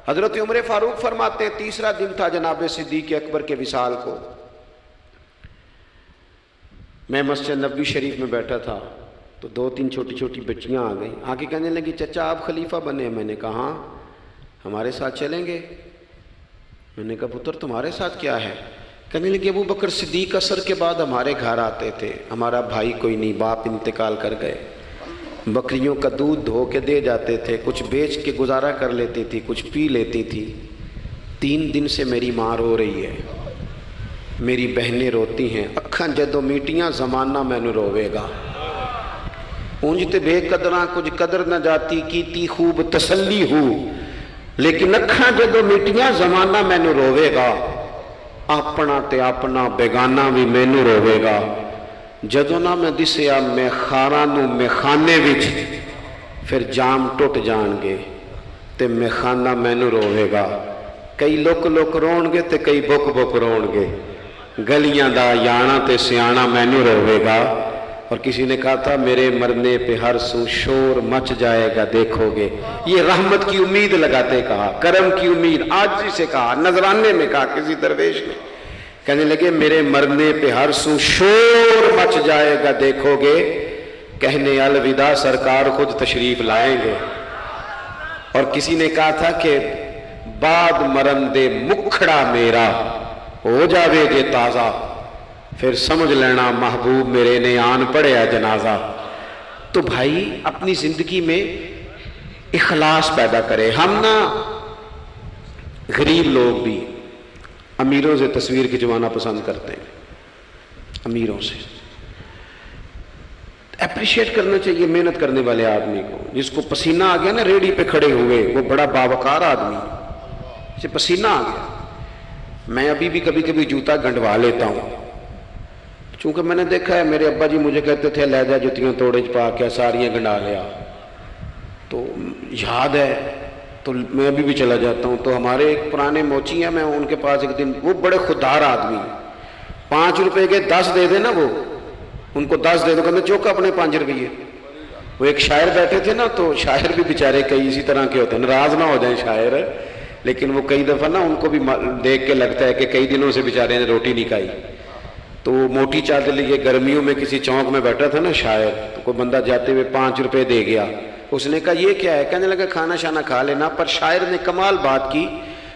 حضرت عمر فاروق فرماتے ہیں تیسرا دن تھا جناب صدیق اکبر کے وصال کو، میں مسجد نبوی شریف میں بیٹھا تھا تو 2-3 چھوٹی چھوٹی بچیاں آ گئیں، آ کے کہنے لگی چچا آپ خلیفہ بنے. میں نے کہا ہاں، ہمارے ساتھ چلیں گے؟ میں نے کہا پتر تمہارے ساتھ کیا ہے؟ کہنے لگے ابو بکر صدیق عصر کے بعد ہمارے گھر آتے تھے، ہمارا بھائی کوئی نہیں، باپ انتقال کر گئے، بکریوں کا دودھ دھو کے دے جاتے تھے، کچھ بیچ کے گزارا کر لیتی تھی، کچھ پی لیتی تھی. 3 دن سے میری ماں رو رہی ہے، میری بہنیں روتی ہیں، اکھاں جدو میٹیاں زمانہ مینو روے گا. اونج تے بے قدراں کچھ قدر نہ جاتی کیتی خوب تسلی ہو، لیکن اکھاں جدو میٹیاں زمانہ مینو روے گا. اپنا تے اپنا بیگانہ بھی مینو روے گا. جدوں نہ میں دسیا میں خاراں نو میں خانے وچ، پھر جام ٹوٹ جان گے تے میں خانہ مینو روے گا. کئی لک لک رون گے تے کئی بک بک رون گے، گلیاں دا یانا تے سیانا مینو روے گا. اور کسی نے کہا تھا میرے مرنے پہ ہر سو شور مچ جائے گا دیکھو گے. یہ رحمت کی امید لگاتے کہا، کرم کی امید، عاجزی سے کہا، نذرانے میں کہا کسی درویش نے. کہنے لگے میرے مرنے پہ ہر سو شور مچ جائے گا دیکھو گے، کہنے الوداع سرکار خود تشریف لائیں گے. اور کسی نے کہا تھا کہ بعد مرندے مکھڑا میرا ہو جاوے گے تازہ، پھر سمجھ لینا محبوب میرے نے آن پڑیا جنازہ. تو بھائی اپنی زندگی میں اخلاص پیدا کرے. ہم نا غریب لوگ بھی امیروں سے تصویر کھنچوانا پسند کرتے ہیں، امیروں سے اپریشیٹ کرنا چاہیے محنت کرنے والے آدمی کو. جس کو پسینہ آ گیا نا ریڑھی پہ کھڑے ہوئے، وہ بڑا باوقار آدمی، اسے پسینہ آ گیا. میں ابھی بھی کبھی کبھی جوتا گنڈوا لیتا ہوں، چونکہ میں نے دیکھا ہے میرے ابا جی مجھے کہتے تھے لے جا جتیاں توڑے پا کے ساریاں گنڈا لیا، تو یاد ہے تو میں ابھی بھی چلا جاتا ہوں. تو ہمارے ایک پرانے موچی ہیں، میں ان کے پاس ایک دن، وہ بڑے خوددار آدمی، 5 روپے کے 10 دے دے نا، وہ ان کو 10 دے دو، کہتے چوکا اپنے 5 روپیے. وہ ایک شاعر بیٹھے تھے نا، تو شاعر بھی بیچارے کئی اسی طرح کے ہوتے ہیں، ناراض نہ ہو جائیں شاعر، لیکن وہ کئی دفعہ نا ان کو بھی دیکھ کے لگتا ہے کہ کئی دنوں سے بیچارے نے روٹی نہیں کھائی. تو وہ موٹی چادر لیے گرمیوں میں کسی چوک میں بیٹھا تھا نا شاعر، تو کوئی بندہ جاتے ہوئے 5 روپے دے گیا. اس نے کہا یہ کیا ہے؟ کہنے لگا کھانا شانا کھا لینا. پر شاعر نے کمال بات کی،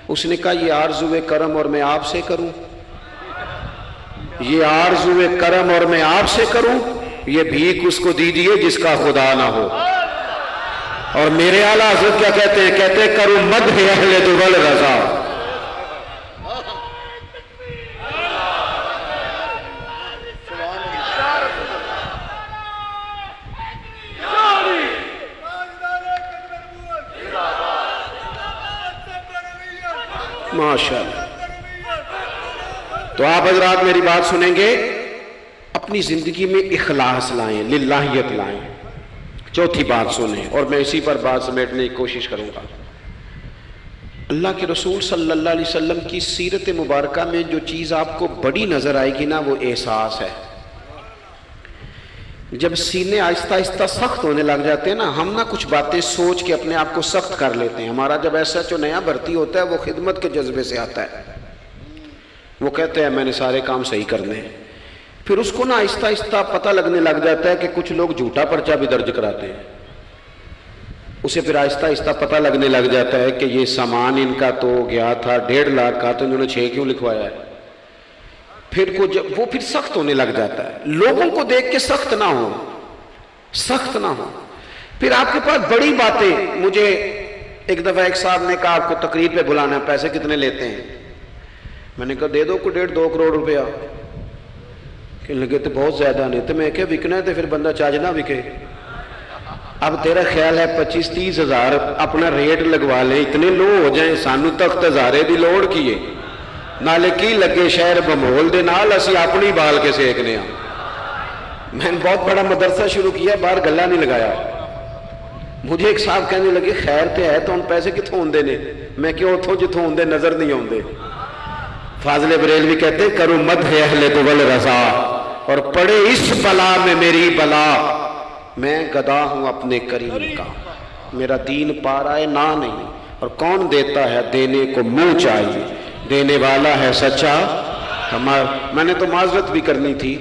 اس نے کہا یہ آرزو کرم اور میں آپ سے کروں، یہ آرزو کرم اور میں آپ سے کروں، یہ بھیک اس کو دیجیے جس کا خدا نہ ہو. اور میرے اعلیٰ حضرت کیا کہتے ہیں؟ کہتے ہیں کروں مدح اہل دول رضا. ماشاءاللہ. تو آپ حضرات میری بات سنیں گے، اپنی زندگی میں اخلاص لائیں، للہیت لائیں. چوتھی بات سنیں، اور میں اسی پر بات سمیٹنے کی کوشش کروں گا. اللہ کے رسول صلی اللہ علیہ وسلم کی سیرت مبارکہ میں جو چیز آپ کو بڑی نظر آئے گی نا، وہ احساس ہے. جب سینے آہستہ آہستہ سخت ہونے لگ جاتے ہیں نا، ہم نا کچھ باتیں سوچ کے اپنے آپ کو سخت کر لیتے ہیں. ہمارا جب ایسا جو نیا بھرتی ہوتا ہے وہ خدمت کے جذبے سے آتا ہے، وہ کہتے ہیں میں نے سارے کام صحیح کرنے ہیں. پھر اس کو نا آہستہ آہستہ پتہ لگنے لگ جاتا ہے کہ کچھ لوگ جھوٹا پرچہ بھی درج کراتے ہیں. اسے پھر آہستہ آہستہ پتہ لگنے لگ جاتا ہے کہ یہ سامان ان کا تو گیا تھا 1.5 لاکھ کا، تو انہوں نے 6 کیوں لکھوایا ہے. پھر وہ پھر سخت ہونے لگ جاتا ہے. لوگوں کو دیکھ کے سخت نہ ہو، سخت نہ ہو. پھر آپ کے پاس بڑی باتیں. مجھے ایک دفعہ ایک صاحب نے کہا آپ کو تقریر پہ بلانا ہے، پیسے کتنے لیتے ہیں؟ میں نے کہا دے دو کو 1.5-2 کروڑ روپیہ. کہنے لگے تو بہت زیادہ نہیں. تو میں کہا وکنا ہے تو پھر بندہ چاج نہ وکے. اب تیرا خیال ہے 25-30 ہزار اپنا ریٹ لگوا لیں، اتنے لو ہو جائیں، سانو تخت ہزارے دی لوڑ کیے. نالے کی لگے شہر بمول دے نال اسی اپنی بال کے سیکنے ہاں. میں نے بہت بڑا مدرسہ شروع کیا, باہر گلہ نہیں لگایا. مجھے ایک صاحب کہنے لگے خیر تے ہے تو ان پیسے کتوں ہوندے نے؟ میں کہ اتھوں جتوں ہوندے نظر نہیں ہوندے. فاضل بریلوی کہتے ہیں کرو مدح اہل دول رضا اور پڑے اس بلا میں میری بلا. میں گدا ہوں اپنے کریم کا, میرا دین پا رہا ہے نہ نہیں, اور کون دیتا ہے دینے کو منہ چاہیے, دینے والا ہے سچا ہمارا. میں نے تو معذرت بھی کرنی تھی.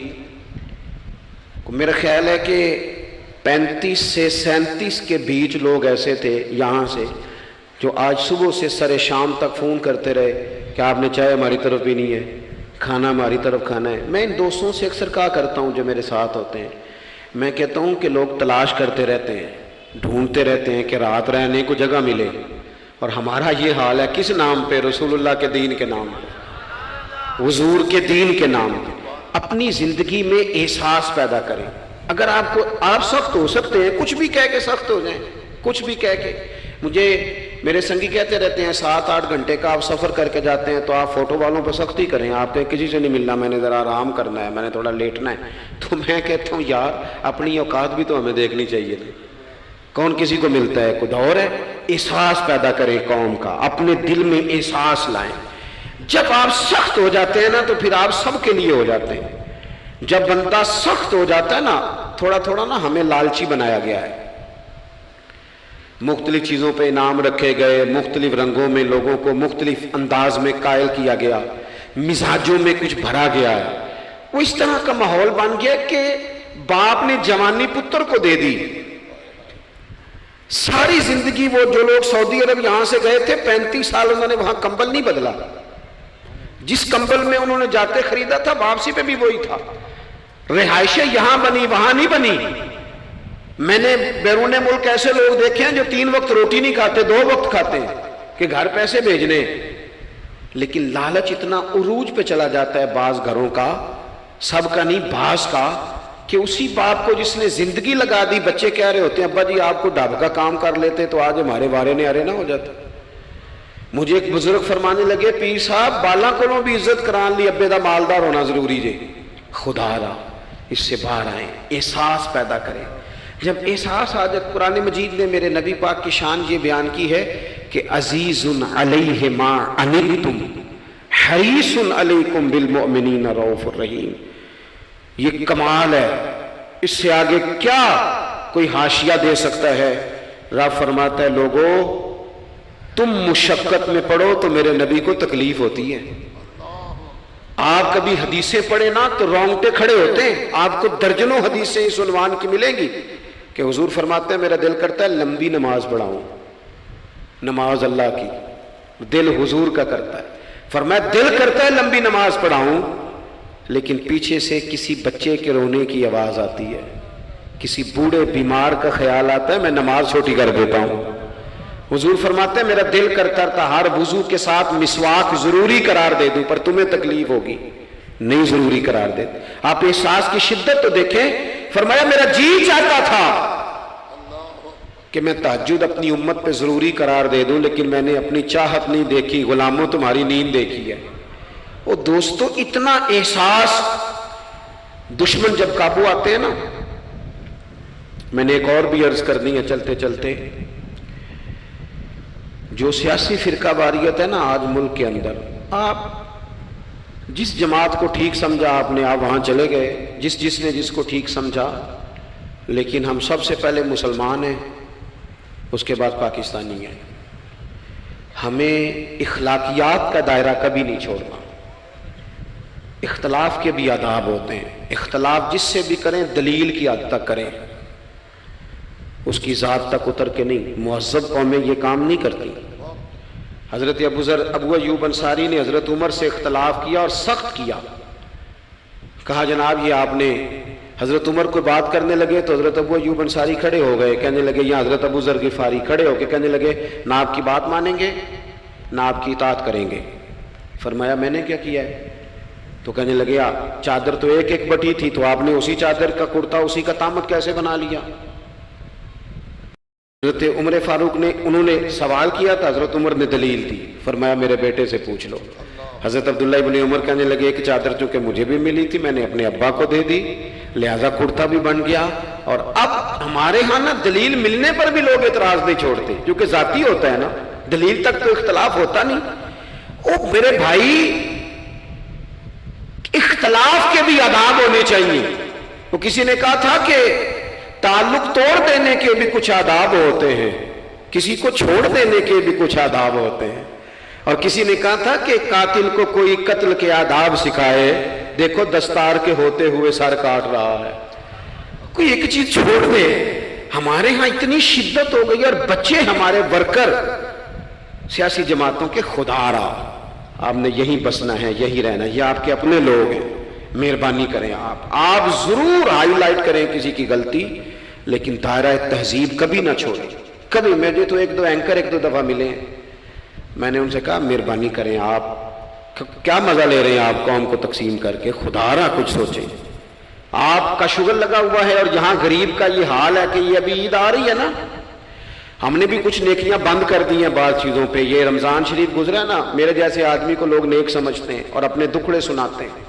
میرا خیال ہے کہ 35 سے 37 کے بیچ لوگ ایسے تھے یہاں سے جو آج صبح سے سر شام تک فون کرتے رہے کہ آپ نے چائے ہماری طرف پینی ہے, کھانا ہماری طرف کھانا ہے. میں ان دوستوں سے اکثر کہا کرتا ہوں جو میرے ساتھ ہوتے ہیں, میں کہتا ہوں کہ لوگ تلاش کرتے رہتے ہیں, ڈھونڈتے رہتے ہیں کہ رات رہنے کو جگہ ملے, اور ہمارا یہ حال ہے. کس نام پہ؟ رسول اللہ کے دین کے نام پہ, حضور کے دین کے نام پہ. اپنی زندگی میں احساس پیدا کریں. اگر آپ سخت ہو سکتے ہیں, کچھ بھی کہہ کے سخت ہو جائیں, کچھ بھی کہہ کے. مجھے میرے سنگی کہتے رہتے ہیں 7-8 گھنٹے کا آپ سفر کر کے جاتے ہیں تو آپ فوٹو والوں پہ سختی کریں, آپ نے کسی سے نہیں ملنا, میں نے ذرا آرام کرنا ہے, میں نے تھوڑا لیٹنا ہے. تو میں کہتا ہوں یار اپنی اوقات بھی تو ہمیں دیکھنی چاہیے تھی. کون کسی کو ملتا ہے؟ کوئی دور ہے. احساس پیدا کریں قوم کا, اپنے دل میں احساس لائیں. جب آپ سخت ہو جاتے ہیں نا تو پھر آپ سب کے لیے ہو جاتے ہیں. جب بندہ سخت ہو جاتا ہے نا, تھوڑا تھوڑا نا ہمیں لالچی بنایا گیا ہے. مختلف چیزوں پہ انعام رکھے گئے, مختلف رنگوں میں لوگوں کو مختلف انداز میں قائل کیا گیا, مزاجوں میں کچھ بھرا گیا ہے. وہ اس طرح کا ماحول بن گیا کہ باپ نے جوانی پتر کو دے دی. ساری زندگی وہ جو لوگ سعودی عرب یہاں سے گئے تھے 35 سال انہوں نے وہاں کمبل نہیں بدلا. جس کمبل میں انہوں نے جاتے خریدا تھا واپسی پہ بھی وہی تھا. رہائشیں یہاں بنی وہاں نہیں بنی. میں نے بیرون ملک ایسے لوگ دیکھے ہیں جو 3 وقت روٹی نہیں کھاتے, 2 وقت کھاتے ہیں کہ گھر پیسے بھیجنے. لیکن لالچ اتنا عروج پہ چلا جاتا ہے بعض گھروں کا, سب کا نہیں بعض کا, کہ اسی باپ کو جس نے زندگی لگا دی, بچے کہہ رہے ہوتے ہیں ابا جی آپ کو ڈھاب کا کام کر لیتے تو آج ہمارے وارے نے ارے نہ ہو جاتے. مجھے ایک بزرگ فرمانے لگے پیر صاحب بالا کو بھی عزت کران لی, ابے دا مالدار ہونا ضروری جے. خدا را اس سے باہر آئیں, احساس پیدا کریں. جب احساس آ جائے, قرآن مجید نے میرے نبی پاک کی شان یہ بیان کی ہے کہ عزیز علیہ ما عنتم حریص علیکم بالمؤمنین رؤوف الرحیم. یہ کمال ہے, اس سے آگے کیا کوئی حاشیہ دے سکتا ہے؟ رب فرماتا ہے لوگو تم مشقت میں پڑھو تو میرے نبی کو تکلیف ہوتی ہے. آپ کبھی حدیثیں پڑھیں نا تو رونگٹے کھڑے ہوتے ہیں. آپ کو درجنوں حدیثیں اس عنوان کی ملیں گی کہ حضور فرماتے ہیں میرا دل کرتا ہے لمبی نماز پڑھاؤں, نماز اللہ کی, دل حضور کا کرتا ہے. فرمایا دل کرتا ہے لمبی نماز پڑھاؤں, لیکن پیچھے سے کسی بچے کے رونے کی آواز آتی ہے, کسی بوڑھے بیمار کا خیال آتا ہے, میں نماز چھوٹی کر دیتا ہوں. حضور فرماتے ہیں میرا دل کرتا تھا ہر وضو کے ساتھ مسواک ضروری قرار دے دوں, پر تمہیں تکلیف ہوگی, نہیں ضروری قرار دیتے. آپ احساس کی شدت تو دیکھیں. فرمایا میرا جی چاہتا تھا کہ میں تہجد اپنی امت پہ ضروری قرار دے دوں, لیکن میں نے اپنی چاہت نہیں دیکھی, غلاموں تمہاری نیند دیکھی ہے. وہ دوستو اتنا احساس, دشمن جب قابو آتے ہیں نا. میں نے ایک اور بھی عرض کرنی ہے چلتے چلتے. جو سیاسی فرقہ واریت ہے نا آج ملک کے اندر, آپ جس جماعت کو ٹھیک سمجھا آپ نے, آپ وہاں چلے گئے, جس نے جس کو ٹھیک سمجھا. لیکن ہم سب سے پہلے مسلمان ہیں, اس کے بعد پاکستانی ہیں. ہمیں اخلاقیات کا دائرہ کبھی نہیں چھوڑنا. اختلاف کے بھی آداب ہوتے ہیں, اختلاف جس سے بھی کریں دلیل کی حد تک کریں, اس کی ذات تک اتر کے نہیں. مہذب قومیں یہ کام نہیں کرتی. حضرت ابو ایوب انصاری نے حضرت عمر سے اختلاف کیا اور سخت کیا. کہا جناب یہ آپ نے, حضرت عمر کو بات کرنے لگے تو حضرت ابو ایوب انصاری کھڑے ہو گئے, کہنے لگے یا حضرت ابو ذر غفاری کھڑے ہو کے کہنے لگے نہ آپ کی بات مانیں گے نہ آپ کی اطاعت کریں گے. فرمایا میں نے کیا کیا ہے؟ تو کہنے لگے چادر تو ایک بٹی تھی, تو آپ نے اسی چادر کا کرتا اسی کا تامت کیسے بنا لیا؟ حضرت عمر فاروق نے, انہوں نے سوال کیا تھا, حضرت عمر نے دلیل دی. فرمایا میرے بیٹے سے پوچھ لو. حضرت عبداللہ ابن عمر کہنے لگے ایک چادر چونکہ مجھے بھی ملی تھی میں نے اپنے ابا کو دے دی لہذا کرتا بھی بن گیا. اور اب ہمارے ہاں نا دلیل ملنے پر بھی لوگ اعتراض نہیں چھوڑتے کیونکہ ذاتی ہوتا ہے نا, دلیل تک تو اختلاف ہوتا نہیں. او میرے بھائی اختلاف کے بھی آداب ہونے چاہیے. وہ کسی نے کہا تھا کہ تعلق توڑ دینے کے بھی کچھ آداب ہوتے ہیں, کسی کو چھوڑ دینے کے بھی کچھ آداب ہوتے ہیں. اور کسی نے کہا تھا کہ قاتل کو کوئی قتل کے آداب سکھائے, دیکھو دستار کے ہوتے ہوئے سر کاٹ رہا ہے. کوئی ایک چیز چھوڑ دے. ہمارے ہاں اتنی شدت ہو گئی اور بچے ہمارے ورکر سیاسی جماعتوں کے خدا رہا آپ نے یہی بسنا ہے یہی رہنا, یہ آپ کے اپنے لوگ ہیں, مہربانی کریں آپ ضرور ہائی لائٹ کریں کسی کی غلطی, لیکن دائرہ تہذیب کبھی نہ چھوڑیں. کبھی مجھے تو ایک دو دفعہ ملے ہیں, میں نے ان سے کہا مہربانی کریں آپ کیا مزہ لے رہے ہیں آپ قوم کو تقسیم کر کے, خدا را کچھ سوچیں. آپ کا شغل لگا ہوا ہے اور یہاں غریب کا یہ حال ہے کہ یہ ابھی عید آ رہی ہے نا, ہم نے بھی کچھ نیکیاں بند کر دی ہیں بعض چیزوں پہ. یہ رمضان شریف گزرا ہے نا, میرے جیسے آدمی کو لوگ نیک سمجھتے ہیں اور اپنے دکھڑے سناتے ہیں.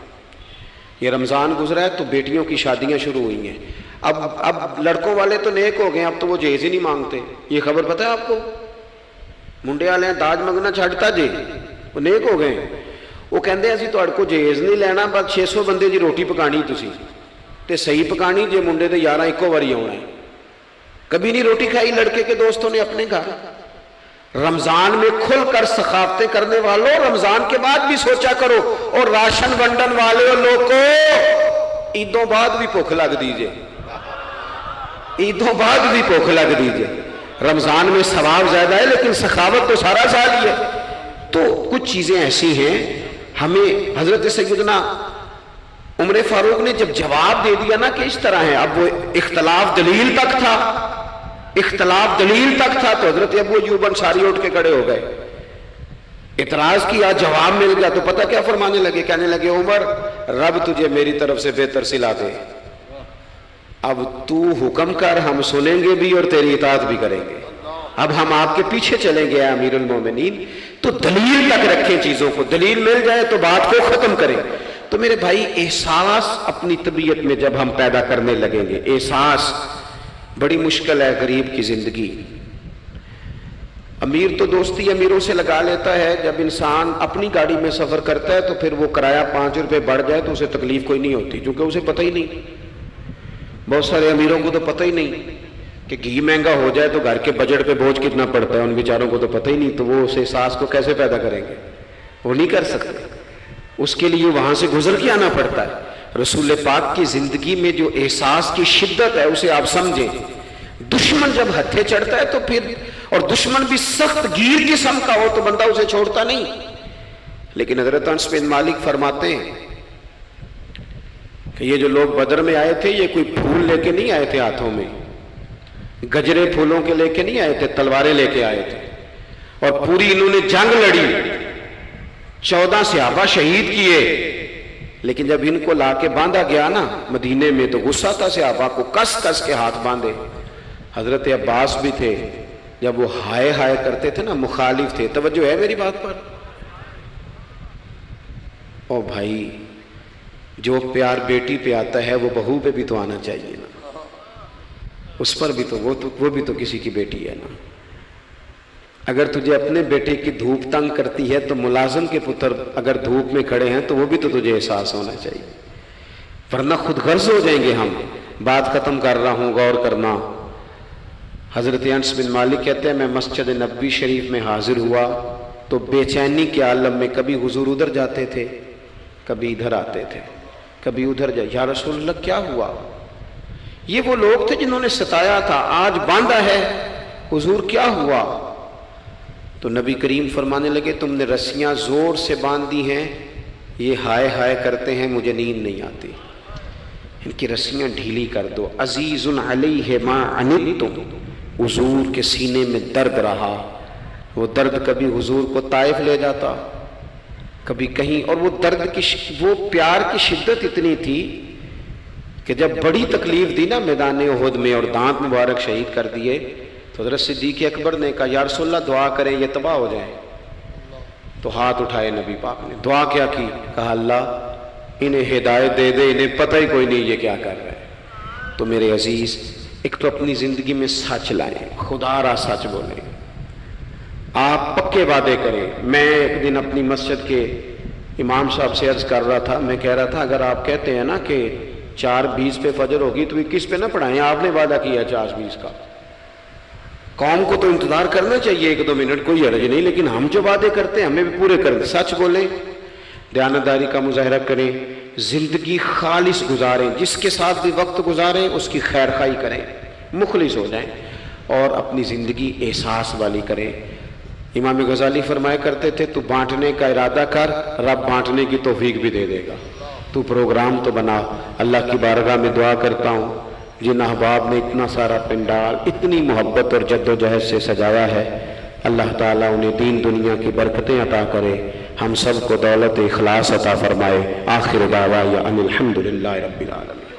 یہ رمضان گزرا ہے تو بیٹیوں کی شادیاں شروع ہوئی ہیں. اب لڑکوں والے تو نیک ہو گئے, اب تو وہ جہیز ہی نہیں مانگتے. یہ خبر پتہ ہے آپ کو, منڈے والے داج منگنا چھڈتا جی, وہ نیک ہو گئے. وہ کہندے اسی تہاڈے کو جہیز نہیں لینا, بس 600 بندے دی روٹی پکانی تسی تے صحیح پکانی جے منڈے دے 11 ایکو واری آنا ہے. کبھی نہیں روٹی کھائی لڑکے کے دوستوں نے اپنے گھر. رمضان میں کھل کر سخاوتیں کرنے والوں رمضان کے بعد بھی سوچا کرو, اور راشن ونڈن والے لوگ کو عیدوں بعد بھی بھوک لگ دیجئے, عیدوں بعد بھی بھوک لگ دیجئے. رمضان میں ثواب زیادہ ہے لیکن سخاوت تو سارا سال ہی ہے. تو کچھ چیزیں ایسی ہیں ہمیں حضرت سیدنا عمر فاروق نے جب جواب دے دیا نا کہ اس طرح ہے, اب وہ اختلاف دلیل تک تھا, اختلاف دلیل تک تھا, تو حضرت ابو ایوب انصاری اٹھ کے کھڑے ہو گئے, اعتراض کیا, جواب مل گیا تو پتہ کیا فرمانے لگے, کہنے لگے عمر رب تجھے میری طرف سے بہتر صلہ دے, اب تو حکم کر, ہم سنیں گے بھی اور تیری اطاعت بھی کریں گے, اب ہم آپ کے پیچھے چلیں گے امیر المومنین. تو دلیل تک رکھیں چیزوں کو, دلیل مل جائے تو بات کو ختم کریں. تو میرے بھائی احساس اپنی طبیعت میں جب ہم پیدا کرنے لگیں گے, احساس بڑی مشکل ہے غریب کی زندگی. امیر تو دوستی امیروں سے لگا لیتا ہے, جب انسان اپنی گاڑی میں سفر کرتا ہے تو پھر وہ کرایہ 5 روپے بڑھ جائے تو اسے تکلیف کوئی نہیں ہوتی, کیونکہ اسے پتہ ہی نہیں. بہت سارے امیروں کو تو پتہ ہی نہیں کہ گھی مہنگا ہو جائے تو گھر کے بجٹ پہ بوجھ کتنا پڑتا ہے, ان بیچاروں کو تو پتہ ہی نہیں, تو وہ اس احساس کو کیسے پیدا کریں گے, وہ نہیں کر سکتے. اس کے لیے وہاں سے گزر کے آنا پڑتا ہے. رسول پاک کی زندگی میں جو احساس کی شدت ہے اسے آپ سمجھیں. دشمن جب ہتھے چڑھتا ہے تو پھر, اور دشمن بھی سخت گیر قسم کا ہو تو بندہ اسے چھوڑتا نہیں. لیکن حضرت انس بن مالک فرماتے ہیں کہ یہ جو لوگ بدر میں آئے تھے یہ کوئی پھول لے کے نہیں آئے تھے ہاتھوں میں, گجرے پھولوں کے لے کے نہیں آئے تھے, تلواریں لے کے آئے تھے, اور پوری انہوں نے جنگ لڑی, 14 صحابہ شہید کیے. لیکن جب ان کو لا کے باندھا گیا نا مدینے میں تو غصہ تھا صحابہ کو, کس کس کے ہاتھ باندھے. حضرت عباس بھی تھے, جب وہ ہائے ہائے کرتے تھے نا مخالف تھے. توجہ ہے میری بات پر؟ او بھائی جو پیار بیٹی پہ آتا ہے وہ بہو پہ بھی تو آنا چاہیے نا, اس پر بھی تو وہ بھی تو کسی کی بیٹی ہے نا. اگر تجھے اپنے بیٹے کی دھوپ تنگ کرتی ہے تو ملازم کے پتر اگر دھوپ میں کھڑے ہیں تو وہ بھی تو تجھے احساس ہونا چاہیے, ورنہ خود غرض ہو جائیں گے ہم. بات ختم کر رہا ہوں, غور کرنا. حضرت انس بن مالک کہتے ہیں میں مسجد نبوی شریف میں حاضر ہوا تو بے چینی کے عالم میں کبھی حضور ادھر جاتے تھے, کبھی ادھر آتے تھے, کبھی ادھر جائے. یا رسول اللہ کیا ہوا؟ یہ وہ لوگ تھے جنہوں نے ستایا تھا, آج باندھا ہے, حضور کیا ہوا؟ تو نبی کریم فرمانے لگے تم نے رسیاں زور سے باندھ دی ہیں, یہ ہائے ہائے کرتے ہیں, مجھے نیند نہیں آتی, ان کی رسیاں ڈھیلی کر دو. عزیز علیہ ما عنتم, حضور کے سینے میں درد رہا. وہ درد کبھی حضور کو طائف لے جاتا, کبھی کہیں, اور وہ درد کی وہ پیار کی شدت اتنی تھی کہ جب بڑی تکلیف دی نا میدان احد میں اور دانت مبارک شہید کر دیے تو حضرت صدیق اکبر نے کہا یا رسول اللہ دعا کریں یہ تباہ ہو جائیں. تو ہاتھ اٹھائے نبی پاک نے، دعا کیا کی؟ کہا اللہ انہیں ہدایت دے دے، انہیں پتہ ہی کوئی نہیں یہ کیا کر رہے ہیں۔ تو میرے عزیز، ایک تو اپنی زندگی میں سچ لائیں، خدا را سچ بولیں، آپ پکے وعدے کریں۔ میں ایک دن اپنی مسجد کے امام صاحب سے عرض کر رہا تھا، میں کہہ رہا تھا اگر آپ کہتے ہیں نا کہ 4:20 پہ فجر ہوگی تو یہ کس پہ نہ پڑھائیں، آپ نے وعدہ کیا 4:20 کا، قوم کو تو انتظار کرنا چاہیے 1-2 منٹ، کوئی حرج نہیں، لیکن ہم جو وعدے کرتے ہیں ہمیں بھی پورے کریں، سچ بولیں، دیانتداری کا مظاہرہ کریں، زندگی خالص گزاریں، جس کے ساتھ بھی وقت گزاریں اس کی خیر خواہی کریں، مخلص ہو جائیں، اور اپنی زندگی احساس والی کریں۔ امام غزالی فرمایا کرتے تھے تو بانٹنے کا ارادہ کر، رب بانٹنے کی توفیق بھی دے دے گا، تو پروگرام تو بنا۔ اللہ کی بارگاہ میں دعا کرتا ہوں جن احباب نے اتنا سارا پنڈال اتنی محبت اور جد و جہد سے سجایا ہے، اللہ تعالیٰ انہیں دین دنیا کی برکتیں عطا کرے، ہم سب کو دولت اخلاص عطا فرمائے۔ آخر دعوانا ان الحمد للہ رب العالمین۔